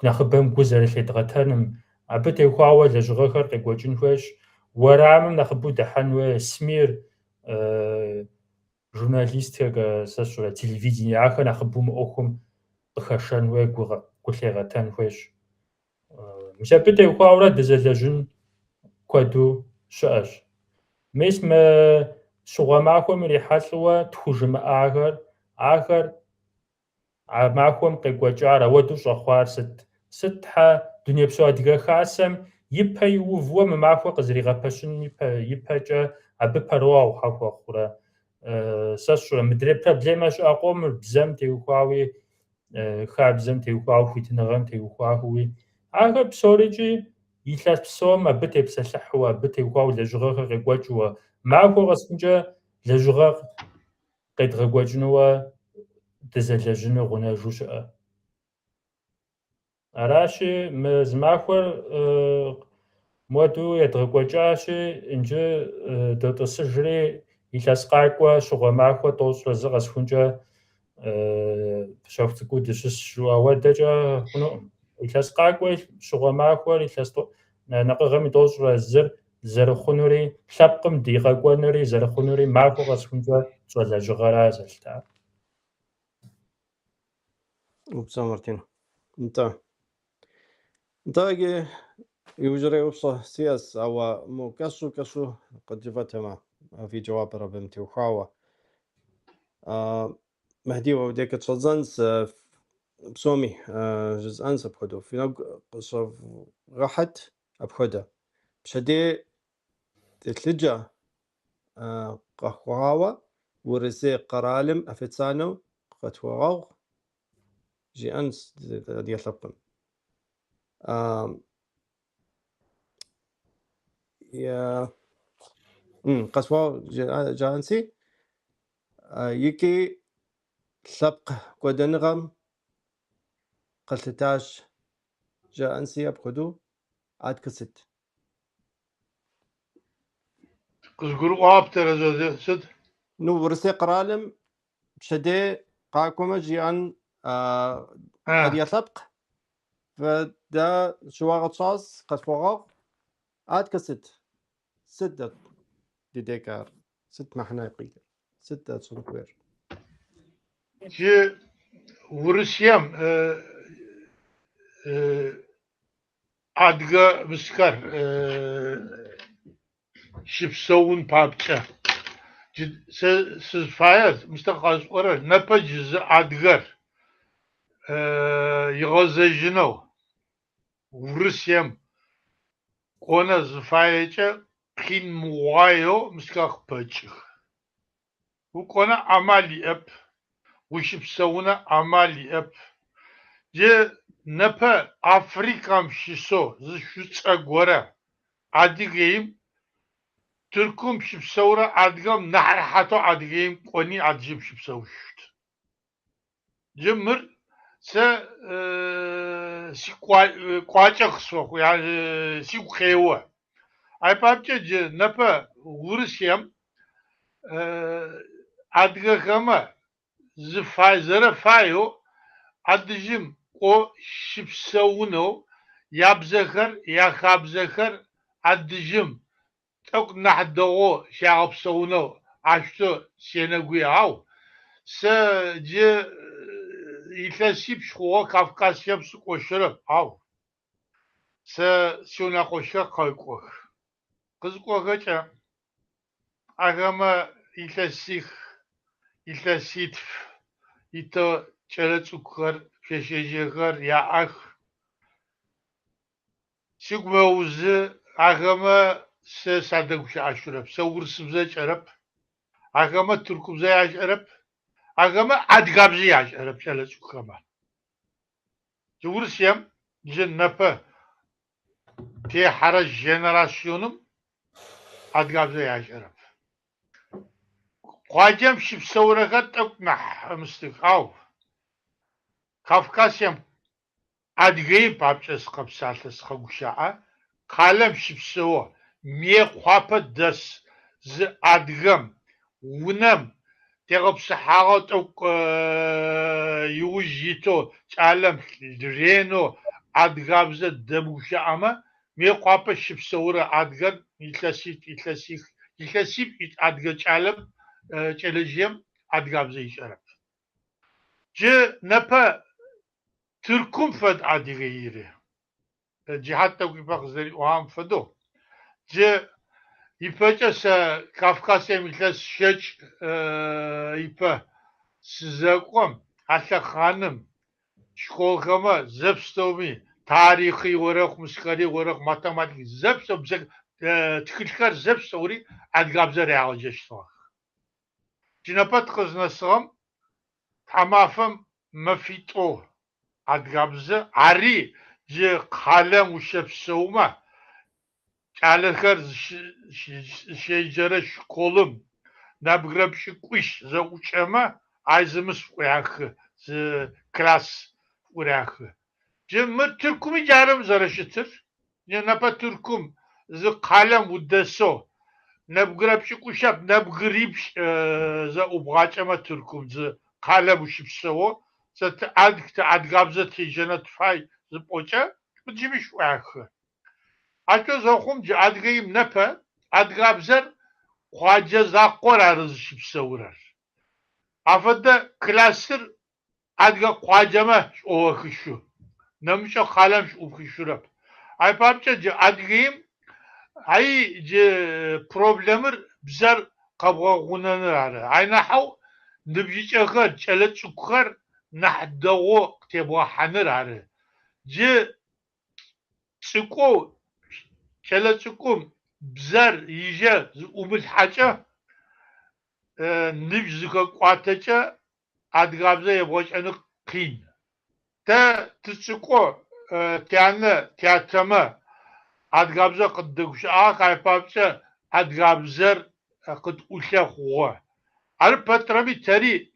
нэхъыбэм гу зэрылъедгъэтэным, абы техуауэ лэжьыгъэхэр къекӏуэкӏын хуейщ. Уэрамым нэхъыбэу дыхьэн хуей, СМИр, журналистикэ, сэ сщӏэрэ телевидение, ахэр нэхъыбэу мы ӏуэхум къыхэшэн хуей, гу лъегъэтэн хуейщ. Мис абы техуауэ дызэлэжьын куэду щыӏэщ. Мис мы щыгъуэ махуэм ирихьэлӏэуэ тху жымыӏахэр, ахэр а махуэм къекӏуэкӏар ауэдэу щӏэхъуар сыт хьэ дунейпсо адыгэ хасэм ипэ иувууэ мы махуэр къызэригъэпэщыным ипэкӏэ абы пэрыуэгъу хьэхуэхъурэ. Сэ сщӏэрэ мыдрей проблемэ щыӏэ къомыр бзэм теухуауи, хабзэм теухуауи, хуитыныгъэм теухуауи. Ахэр псоричӏи илъэс псом абы тепсэлъыхьууэ, абы техуауэ лэжьыгъэхэр къекӏуэкӏыуэ, махуэ къэсхъункӏэ лэжьыгъэ къедгъэкӏуэкӏынууэ дызэлэжьыну гъунэжу щыӏэ. Аращи мы зы махуэр моду едгъэкӏуэкӏащи, иджы дотӏысыжри илъэс къакӏуэ щыгъуэ махуэ тӏощӏрэ зы къэсхъункӏэ щэху цӏыкӏуу дыщысщу ауэдэкӏэ хъунуӏым. Илъэс къакӏуэ щыгъуэ махуэр илъэс нэкъыгъэм и тӏощӏрэ зыр зэрыхъунури, лъэпкъым ди къэкӏуэнури зэрыхъунури махуэ къэсхъункӏэ щӏэлэжьыгъэра зэлъытар. وبسامرتين انت يوجري وصة سياس او مو كسو قد جفتها ما في جواب ربمتي وخاوة مهدي وديك تصنز بسومي جزء انس بخدو في نوع قصة راحت بخدو بشدي تتلجا قهوة ورزي قرالم أفتسانو قتوغوغ جي أنس دي ثبقن يا قسوا جانسي يكي ثبق قدنغم قلتاش جانسي أبخدو عاد كست قزقرو آب ترزو سد نو ورزي قرالم بشدي قاكوما جيان أدي ثبق فدا شواغ صاص قسوغوغ عاد كست ستة ديكار ست محناقي ستة صنكوير جي ورسيام أدغا بسكر شبسون بابتشا جد سفايات مستقاس ورا نبجز أدغر يغزجنو ورسيام قونا زفايتشا خين موايو مسكاخ بجخ وقونا عمالي أب وشبسونا عمالي أب جي نبا أفريقام شيسو زشوتسا غورا أدغيم تركم شبسورا أدغم نحر حتو أدغيم قوني أدجيب شبسوشت جمر سي قواجخ سوخ يعني سي خيوة أي بابتش جي نبا ورسيام أدغخما زرفايو أدجيم او شبسونو يابزخر يخابزخر أدجيم تق نحدو شاغبسونو أشتو سينغوياو سجي يتسيب شخو كافكاسيب سقوشرب أو سيونا قوشا قايقوخ قزقوخة أغاما يتسيتف يتو چرچوخر كشيجيخر ياخ سيغموز أغاما سادغوش أشرب سورسبزا چرب أغاما تركوبزا أشرب أغاما أدغابزي أشرب چرچوخما جورسيام جنپا تي حرج جنراسيونم أدغابزا أشرب قاجم شبسورغت أقنح مستق أو كافكاسيام أدغيم بابچس قبسالس خغوشاء قالم شبسو مي قوابا دس ز أدغم ونم تغبس حاغت يوجيتو تعلم رينو أدغابزا دموشاء أما مي قوابا شبسورة أدغم يتلسيب أدغ تعلم چلجيم أدغابزا يشرب جي نبا تركم فد أدغيري جهات توقيبا غزري وهم فدو جي يبقى كافكاسيا مثلس شج يبقى سزاقوم حتى خانم شكوغما زبستومي تاريخي ورق مسكري ورق ماتماتيك زبستو بزاق تكلكار زبستوري أدغابزا رياغجشتوخ جنبات خزنسهم تمافم مفيتو أدغابزا عري جي قالم وشبسوما كالخر شيجرش كولم نبغربش كويش زوجما عايزمس وياخ ز كلاس وياخ جمر تركمي جارم زرشتر نبا تركم ز قالم ودسو نبغربش كوشاب نبغريبش ز أبغاچما تركم ز قالم وشبسو ست أدغابزا تيجنا تفاي ز بوچا بجيبش وياخ أكو زخم أدغيم نبا أدغابزر خواجه زاقور أرز شبسورر أفدا كلاسر adga quaceme ş'oxışu. Nemişe kalem ş'ufışırap. Ay papça adgiyim ay problemir bizar qabğağunanır arı. Ayna hav nıbjıçakar, çeleçukar nahdago tebğahanır arı. Çiko çeleçukum bizar yije umulhaça nıbj zıkaqateça adgabze yeboçanı qin. Te tçiko tane teatrama adgabze qıddıguşa qaypapça adgabzer qıdulha xuğa. Ar patrami teri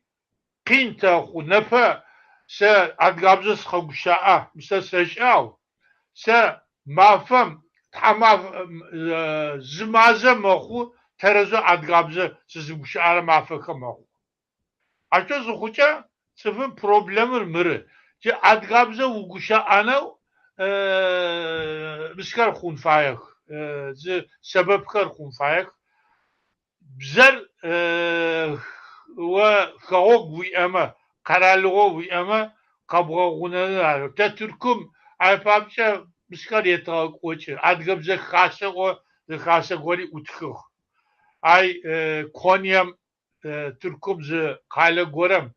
qinta xu nefe se adgabze sxaguşa mse seşav se mafam tamam zmaze maxu terezo adgabze sizguşa mafaka maxu. Aço zuxuça sıfır problemir mırı. Ki adgabze uguşa ana miskar xun fayak. Sebepkar xun fayak. Bizler ve xağok viyama, karalığı viyama qabğağunanır. Te Türk'üm aypapça miskar yetağık oçı. Adgabze xasa o xasa gori utxıq. Ay Konyam Türk'üm zı kale gorem.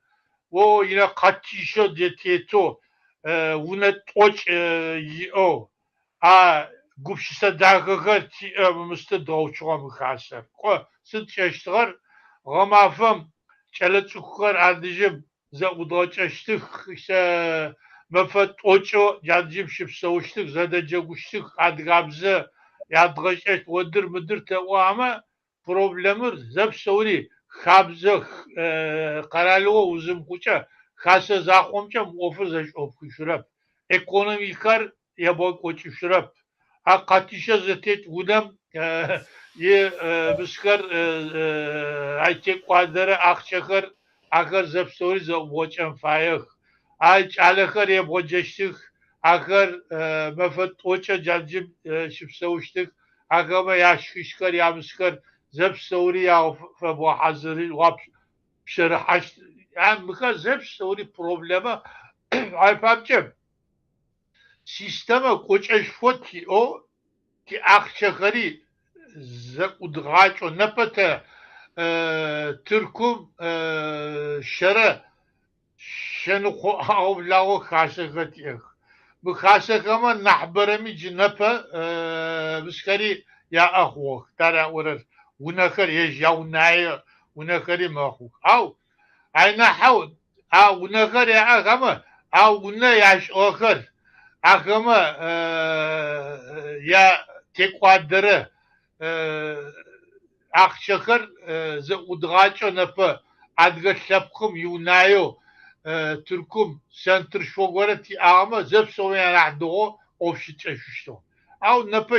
O yine kaçışo deteto unet oç o a gupşisa dağıgar ti mıstı doğuçuğa mıkasar. Ko sıt çeştiğer gamafım çeleçuklar adıcım za udoçeştik işte mefet oço yancım şipsavuştuk zadece guştuk adgabze yadgaşet odur müdür te o ama problemir zepsavri xabze qaralığı uzun kuça xasa zaxomça ofir ofuşurap ekonomikar yabok oçuşurap ha qatişa zetet udam ye biskar aytek qadere akçakar akar zepsori za boçan fayık ay çalakar ye boceştik akar mefet oça cancım şipsavuştuk akama yaşkışkar yabıskar zepsori ya bu hazırı vap şerhaş yani mıka zepsori problema aypapçım sisteme koçeş foti o ki akçakari zakudgaço nepete Türk'üm şere şenu avlağı kaşıkatiyek bu kaşıkama nahberemi cinepe biskari ya ahvok tara uğrar ونكر يجاو نايا ونكر ما هو أو أنا حاول أو ونكر يا أخما أو ونا يعش آخر أخما يا تقدره أخشكر ز أدغاشة نفا أدغش لبكم يونايو تركم سنتر شوغرتي أعمى زب سويا نعدو أوفشت أشوشتو أو نفا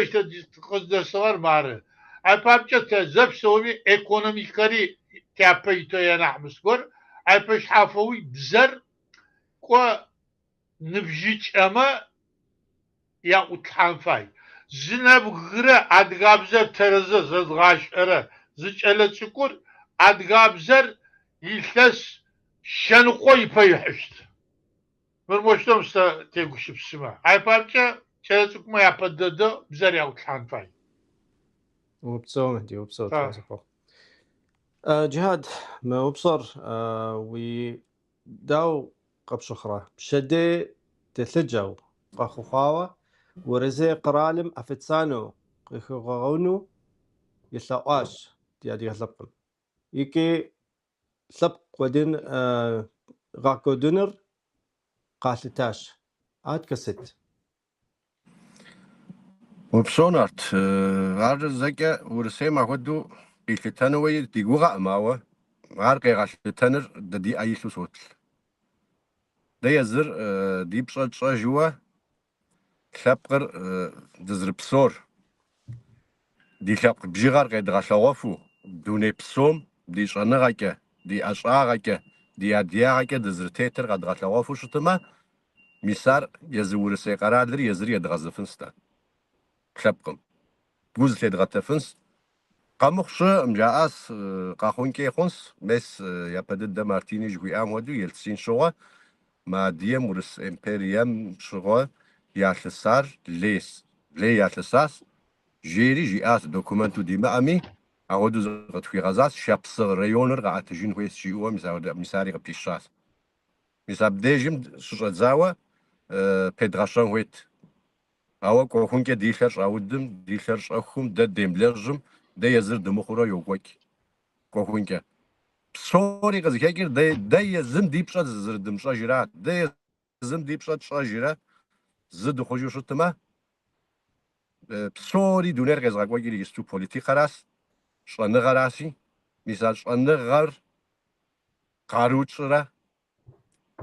قصد صغر ماره aypapça te zepsovi ekonomikari teapeyto yanahmış gor aypaş hafovi bzer ko nıbjiç ama ya uthanfay zinab gıra adgabzer tereze zazgaşere ziçele çukur adgabzer ilhes şenkoy payhışt mırmoştum sta teguşipsima aypapça çele çukma yapadıdı bzer ya uthanfay وبصو مهدي وبصو تفاصيل جهاد ما وبصر وداو قبش أخرى شدي تثجاو قاخو خاوة ورزي قرالم أفتسانو قيخوغونو يسلاقاش ديادي غلبقم يكي سبق ودين غاكو دونر قاتلتاش عاد كست وبسونارت عارف زكا ورسيما غدو إلتانوي ديغوغا ماوا عارقي غاشتانر دي أيسو صوت دا يزر دي بصاد جوا خابقر دزر بصور دي خابقر بجيغار غيد غاشاوافو دوني بصوم دي شانغاكا دي أشعاغاكا دي أدياغاكا دزر تيتر غاد غاشاوافو شتما ميسار يزر ورسي قرادر يزر يدغزفنستا خابقم جوز تدغتفنس قامخش مجاس قاخون كي خونس بس يا بدد مارتيني جوي ام ودو يلسين شوا Мадием Урыс империем шغо ялъысар лей ялъысас жери жиӏас документу димыӏэми ауэдэу зыкъытхуигъэзащ Шапсыгъ районыр къаӏэтыжын хуейщ жиӏэуэ мисари къыпищащ. Мис абдежым щыщӏэдзауэ педгъэщӏэн хуейт. Ауэ кӏуэхункӏэ ди лъэр щӏаудым, ди лъэр щӏэхум, дэ демблэжьым, дэ езыр дымыхъурэ йокӏуэкӏ кӏуэхункӏэ. Псори къызыхекӏыр дэ езым ди пщӏэ зырыдымыщӏэжырат. Дэ езым ди пщӏэ тщӏэжырэ зы дыхъужу щытмэ, псори дунейр къезгъэкӏуэкӏыр исту политикэрас, щӏэныгъэраси. Мис а щӏэныгъэр къаручӏрэ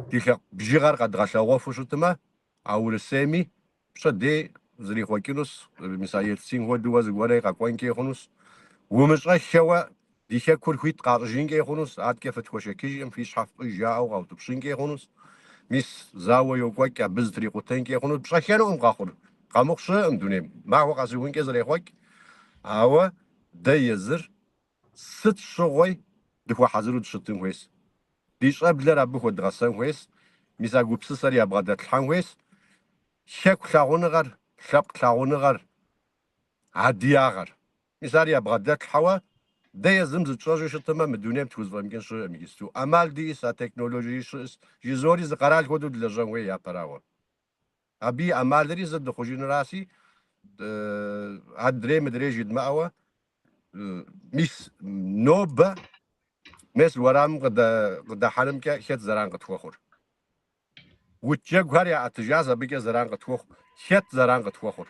ди лъэпкъ бжыгъэр къэдгъэлъэгъуэфу щытмэ, а Урысейми пщӏэ дей зрихъуэкӏынущ, мис а Ельцин хуэдэуэ зыгуэрэ къэкӏуэнкӏэ хъунущ. Умыщӏэшэуэ ди хэкур хуит къащӏыжынкӏэ хъунущ, аткӏэ фытхуэшэкыжым фи щхьэ фӏыж жаӏэу къаутӏыпщынкӏэ хъунущ. Мис зауэ йокӏуэкӏ, абы зытрикъутэнкӏэ хъунущ. Пщӏэхэнукъым къэхъур. Къэмыхъу щыӏэкъым дунейм. Махуэ къэсыухынкӏэ зэрехъуэкӏ. Ауэ дэ езыр сыт щыгъуи дыхуэхьэзыру дыщытын хуейс. Ди щӏэблэр абы хуэдгъэсэн хуейс. Мис а гупсысэр ябгъэдэтлъхьэн хуейс. Хэку лъагъуныгъэр, лъэпкъ лъагъуныгъэр, адыягъэр. Мис ар ябгъэдэтлъхьэуэ дэ езым зытщӏэжу щытмэ, мы дунейм тхузэфӏэмыкӏын щыӏэкъым иджысту. Ӏэмал диӏэс, а технологие щыӏэс. Жи зори зы къэрал хуэдэу длэжьэн хуей япэрауэ. Абы и ӏэмалри зы дыхъужыныраси, адрей мыдрей жидмыӏэуэ, мис нобэ мес уэрамым къыдэхьэнымкӏэ хэт зэран къытхуэхъур? Удж джэгухэр яӏэтыжащ, абыкӏэ зэран къытхуэхъу. Хэт зэран къытхуэхъур?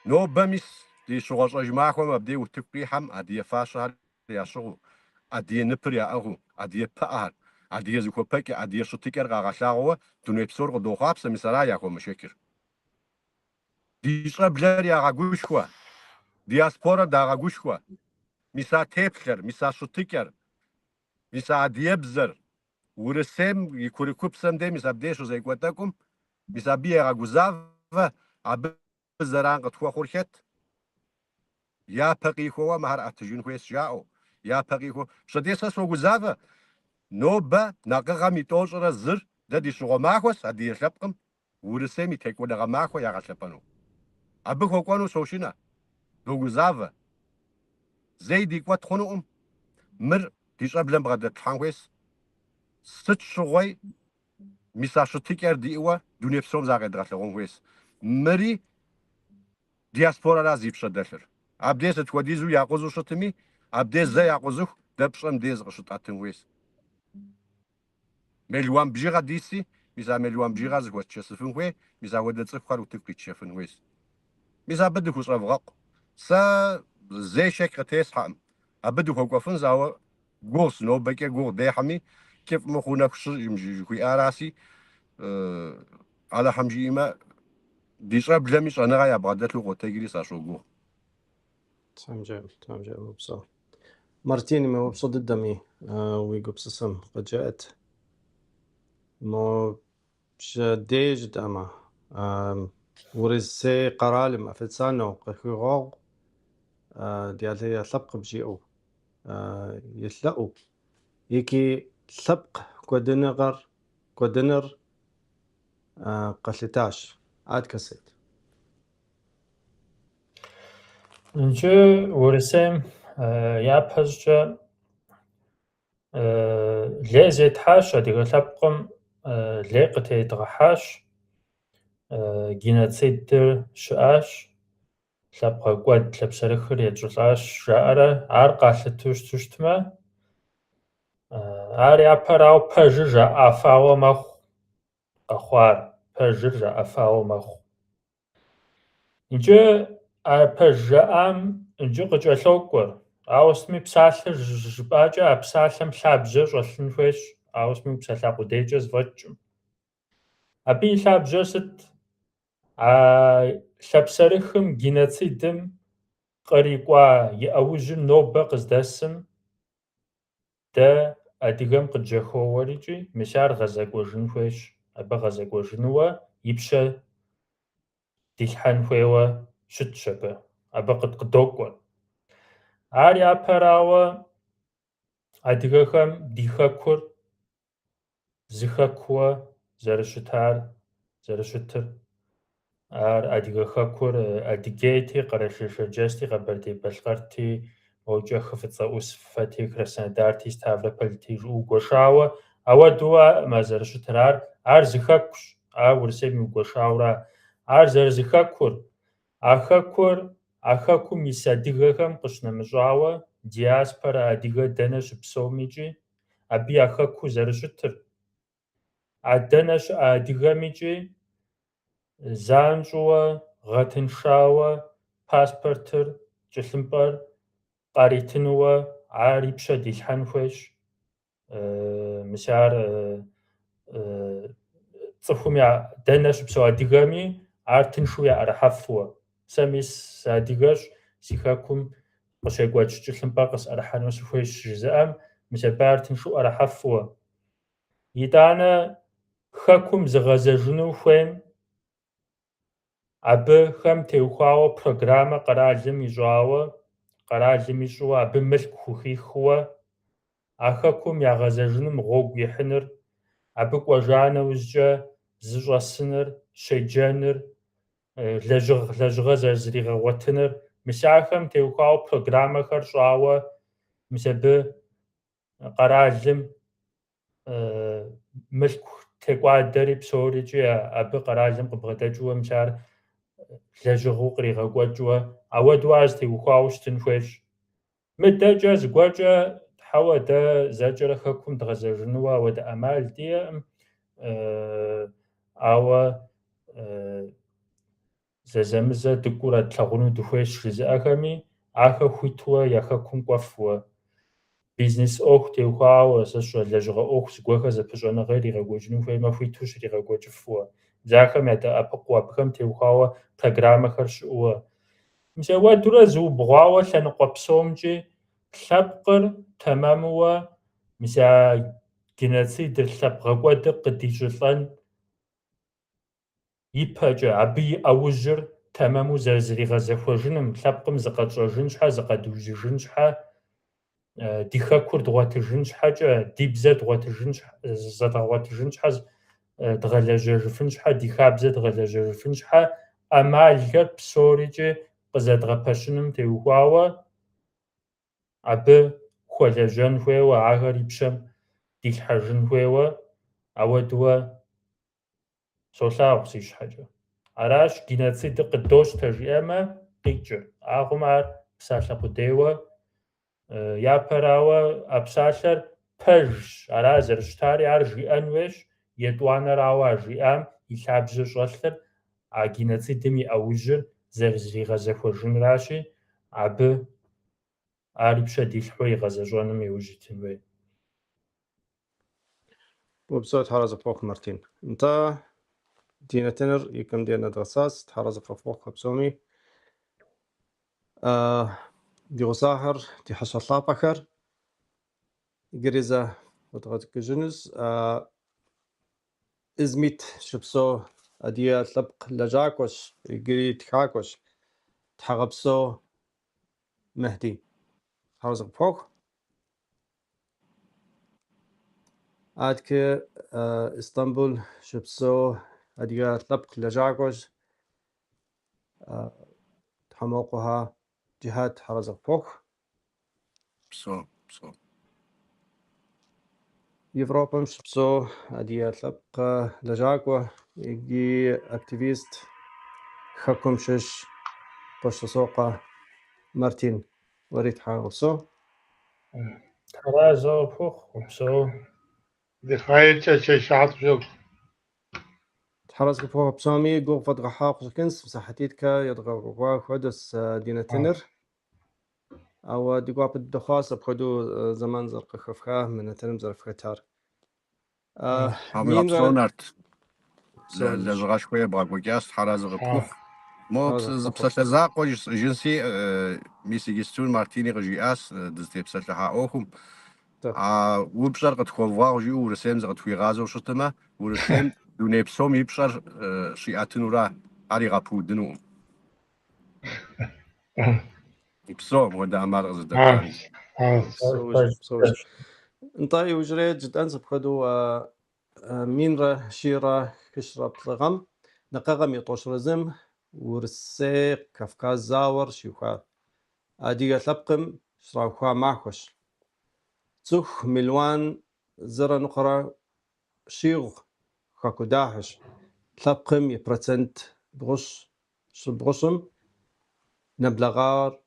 Нобэ мис ди щыгъуэщӏэж махуэм абдей утыку къихьэм адыгэ фащэхэр ящыгъу, адыгэ ныпыр яӏыгъыу, адыгэ пыӏэхэр, адыгэ зыхуэпэкӏэ, адыгэ щытыкӏэр къагъэлъагъуэуэ дуней псор къыдохъуапсэ, мис ара яхуэмыщэкӏыр. Ди щӏэблэр ягъэгушхуэ, диаспорэр дагъэгушхуэ. Мис а теплъэр, мис а щытыкӏэр, мис а адыебзэр, Урысейм и курыкупсэм де мис абдей щызекӏуэ тӏэкӏум, мис абы егъэгузавэ, абы зэран къытхуэхъур хэт? Япэ къихуэуэ мыхьэр ӏэтыжын хуейс жаӏэу. Япэ къихуэу. Щӏыдей сэ согузавэ. Нобэ накъыгъэм и тӏощӏрэ зыр дэ ди щыгъуэ махуэс адыгэ лъэпкъым, Урысейм и текӏуэныгъэ махуэ ягъэлъэпӏэну. Абы хуэкӏуэну сощынэ. Догузавэ. Зэи ди кӏуэт хъунукъым. Мыр ди щӏэблэм бгъэдэтлъхьэн хуейс. Сыт щыгъуи мис а щытыкӏэр диӏуэ дуней псом закъедгъэлъэгъун хуейс. Мыри диаспорэра зи пщӏэ дэлъыр. Абдей сыт хуэдизу якъузу щытми, абдей зэ якъузыху, дэ пщӏэм дей зыкъыщытӏэтын хуейс. Мелуан бжыгъэ диси, мис а мелуан бжыгъэр зыхуэсчэсыфын хуей, мис ахуэдэ цӏыхухэр утыку къитчэфын хуейс. Мис абы дыхущӏэвгъэкъу. Сэ зэи шэч къытесхьэкъым. Абы дыхуэкӏуэфын, зауэ гугъущ, нобэкӏэ гугъу дехьэми, кӏыфӏ мыхъуу нэху щыӏым жыхуиӏараси, Алыхьым жиӏэмэ, ди щӏэблэми щӏэныгъэ ябгъэдэлъу къотэджри сащогугъ. تمام جاي مبسوط. Мартини ме мبسوط дыдэми уи гупсысэм къыджаӏэт. Мо дей жытӏэмэ Урысей къэралым официально къыхуигъуэгъу ди адыгэ лъэпкъым жиӏэу илъэӏуу. Ики лъэпкъ куэдыныр къэлъытащ. Ад кэсет. Иджы Урысейм япэщӏкӏэ лей зетхьащ, адыгэ лъэпкъым лей къытедгъэхьащ, геноцидыр щыӏащ, лъэпкъэ куэд лъэпсэрыхыр етщӏылӏащ жаӏэрэ, ар къалъыту щыту щытмэ, ар япэрауэ пэжыр жаӏэфауэ мэхъу къэхъуар, пэжыр жаӏэфауэ мэхъу. Иджы а пэж жаӏам иджы къыкӏэлъокӏуэ, ауэ сытми псалъэр жыпӏакӏэ а псалъэм лъабжьэ щӏэлъын хуейщ, ауэ сытми псалъа къудейкӏэ зэфӏэкӏым. Абы и лъабжьэр сыт? А лъэпсэрыхым, геноцидым кърикӏуа иӏэужьыр нобэ къыздэсым дэ адыгэм къыджьэхуэуэрикӏи, мис ар гъэзэкӏуэжын хуейщ. Абы гъэзэкӏуэжынууэ и пщэ дилъхьэн хуейуэ щытщ абы. Абы къыдокӏуэ. Ар япэрауэ адыгэхэм ди хэкур зыхэкуэ зэрыщытыр ар адыгэ хэкур Адыгейти, Къэрэшей Шэрджэсти, Къэбэрдей-Балъкъэрти, моукӏэ Хы ФӀыцӀэ Ӏусфэти, Краснодарти, Ставропольти жыӀэу гуэшауэ, ауэдууэ зэрыщытыр ар зыхэкущ, ар Урысейм иугуэшауэра. Ар зэрызыхэкур, а хэкум ис адыгэхэм къыщынэмыщӏауэ диаспора адыгэ дэнэ щыпсэумичӏи, абы я хэкуу зэрыщытыр. А дэнэ щыӏэ адыгэмичӏи занщӏэуэ, гъэтыншауэ паспортыр, кӏэлъымпӏэр къаритынууэ ар и пщэ дилъхьэн хуейщ. Мис ар цӏыхум дэнэ щыпсэу адыгэми ар тыншу яӏэрыхьэфууэ. Сэ мис сыадыгэщ, си хэкум къыщекӏуэкӏ кӏэлъымпӏэр къысӏэрыхьэну сыхуейщ жызыӏэм, мис абы ар тыншу ӏэрыхьэфууэ. ИтӀанэ хэкум зыгъэзэжыну хуейм, абыхэм теухуауэ программэ къэралым ищӏууэ, абы мылъку хухихуэ, а хэкум ягъэзэжыным гъуэгу ихьыныр, абы кӏуэжа нэужькӏэ зыщӏэсыныр, щеджэныр, лэжьыгъэ зэрызэригъэгъуэтыныр, мис ахэм теухуауэ программэхэр щӏауэ, мис абы къэралым мылъку текӏуадэри псоричӏи абы къэралым къыбгъэдэкӏыуэ, мис ар лэжьыгъэу къригъэкӏуэкӏыуэ, ауэдэу ар зытеухуауэ щытын хуейщ. Мыдэкӏэ зыгуэркӏэ тхьэуэ дэ зэкӏэрэ хэкум дгъэзэжынууэ ауэдэ ӏэмал диӏэкъым, ауэ зэзэмызэ дыкӏуурэ тлъэгъуну дыхуейщ жызыӏэхэми, ахэр хуитууэ я хэкум кӏуэфууэ. Бизнес ӏуэху теухуауэ, сэ сщӏэрэ лэжьыгъэ ӏуэху зыгуэрхэр зэпыщӏэныгъэ иригъэкӏуэкӏыну хуеймэ, хуиту щригъэкӏуэкӏыфууэ. Дзахэм ядэӏэпыкъуу, абыхэм теухуауэ программэхэр щыӏууэ. Мис ауэдурэ зыубгъуауэ лъэныкъуэ псомкӏи лъэпкъыр тэмэмууэ, мис а геноцидыр, лъэпкъ гъэкӏуэдыр къыдищӏылӏэн ипэкӏэ, абы и ӏэужьыр тэмэму зэрызэригъэзэхуэжыным, лъэпкъым зыкъэтщӏэжын щхьэ, зыкъэдыужьыжын щхьэ, ди хэкур дгъуэтыжын щхьэкӏэ, ди бзэр зэдгъуэтыжын щхьэ, дгъэлэжьэжыфын щхьэ, ди хабзэр дгъэлэжьэжыфын щхьэ, ӏэмалхэр псоричӏи къызэдгъэпэщыным теухуауэ, абы хуэлэжьэн хуейуэ, ахэр и пщэм дилъхьэжын хуейуэ, ауэдууэ солъагъу си щхьэкӏэ. Аращ геноцидыр къыдощтэ жиӏэмэ къикӏыр. Ахъум ар псалъэ къудейуэ, япэрауэ а псалъэр пэжщ. Ара зэрыщытари ар жиӏэн хуейщ, етӏуанэрауэ а жиӏам и лъабжьэр щӏэлъыр а геноцидым и ӏэужьыр зэрызригъэзэхуэжынращи, абы ар и пщэ дилъхьу игъэзэщӏэным иужь итын хуей. وبصوت حرز فوق مرتين انت دينا تنر يكم دينا درساس حرز فوق بسومي دي غساهر دي حشر طابخر جريزة وتغط كجنز ازميت شبسو اديا طبق لجاكوش يجري تحاكوش تحغبسو مهدي حرز فوق عادك اسطنبول شبسو اديا طبق لجاكوش تحموقها جهات حرز فوق بسو Европа мшпсо адия лапқ лажаква иги активист хакум шиш пашсоқа Мартин وريت حاوسو ترازو فوق وبسو دخايل شاشات شوك تحرز فوق بسامي جو فدغ حاق كنس مساحتيتك يدغ خدس دينا تنر او ديقوا بالدخاص بخدو زمان زرق خفخه من تنم زرف ختار مين رانارت لازغا شويه باغوكاس حراز غبوخ مو بسلازاق جنسي ميسيجستون مارتيني غجياس دزتي بسلها اوخم وبشر قد خوفاغ جي ورسيم زغت في غازو شتما ورسيم دوني بسوم يبشر شياتنورا اري غابو دنو بسوم ودا امار غزدان سوج انطاي وجريت جد انسب خدو مين شيرة كشرة بلغم نقغم يطوش رزم ورسي كفكاز زاور شيوخا أديغة لبقم شراوخا معكوش تسوخ ملوان زرا نقرا شيغ خاكو داحش لبقم يبرسنت بغش بغشم نبلغار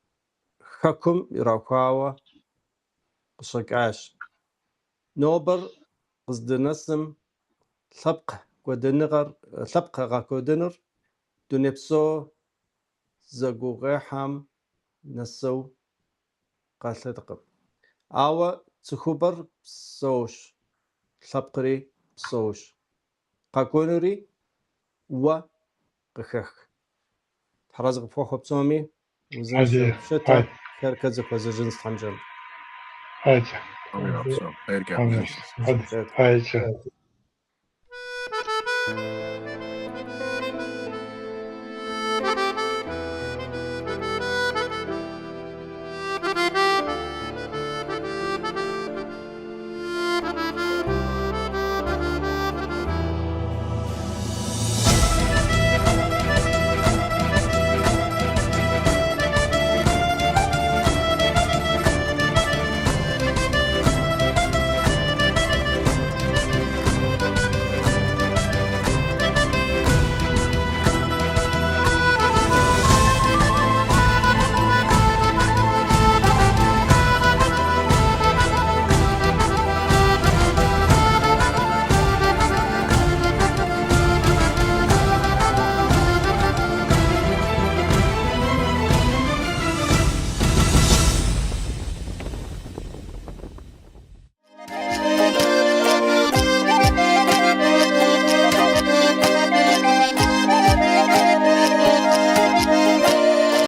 خاكم يراوخاوا قشقاش نوبر قصد نسم لبق ودنغر لبق غاكو دنر دونيبسو زغوغي حام نسو قالتقم آوا تخوبر بسوش لبقري بسوش قاكونري و قخخ حرازق فوخو بسومي وزنزو شتا كركزك وزجنس حمجم هاي أمين أبصر خير هاي كابتن. هاي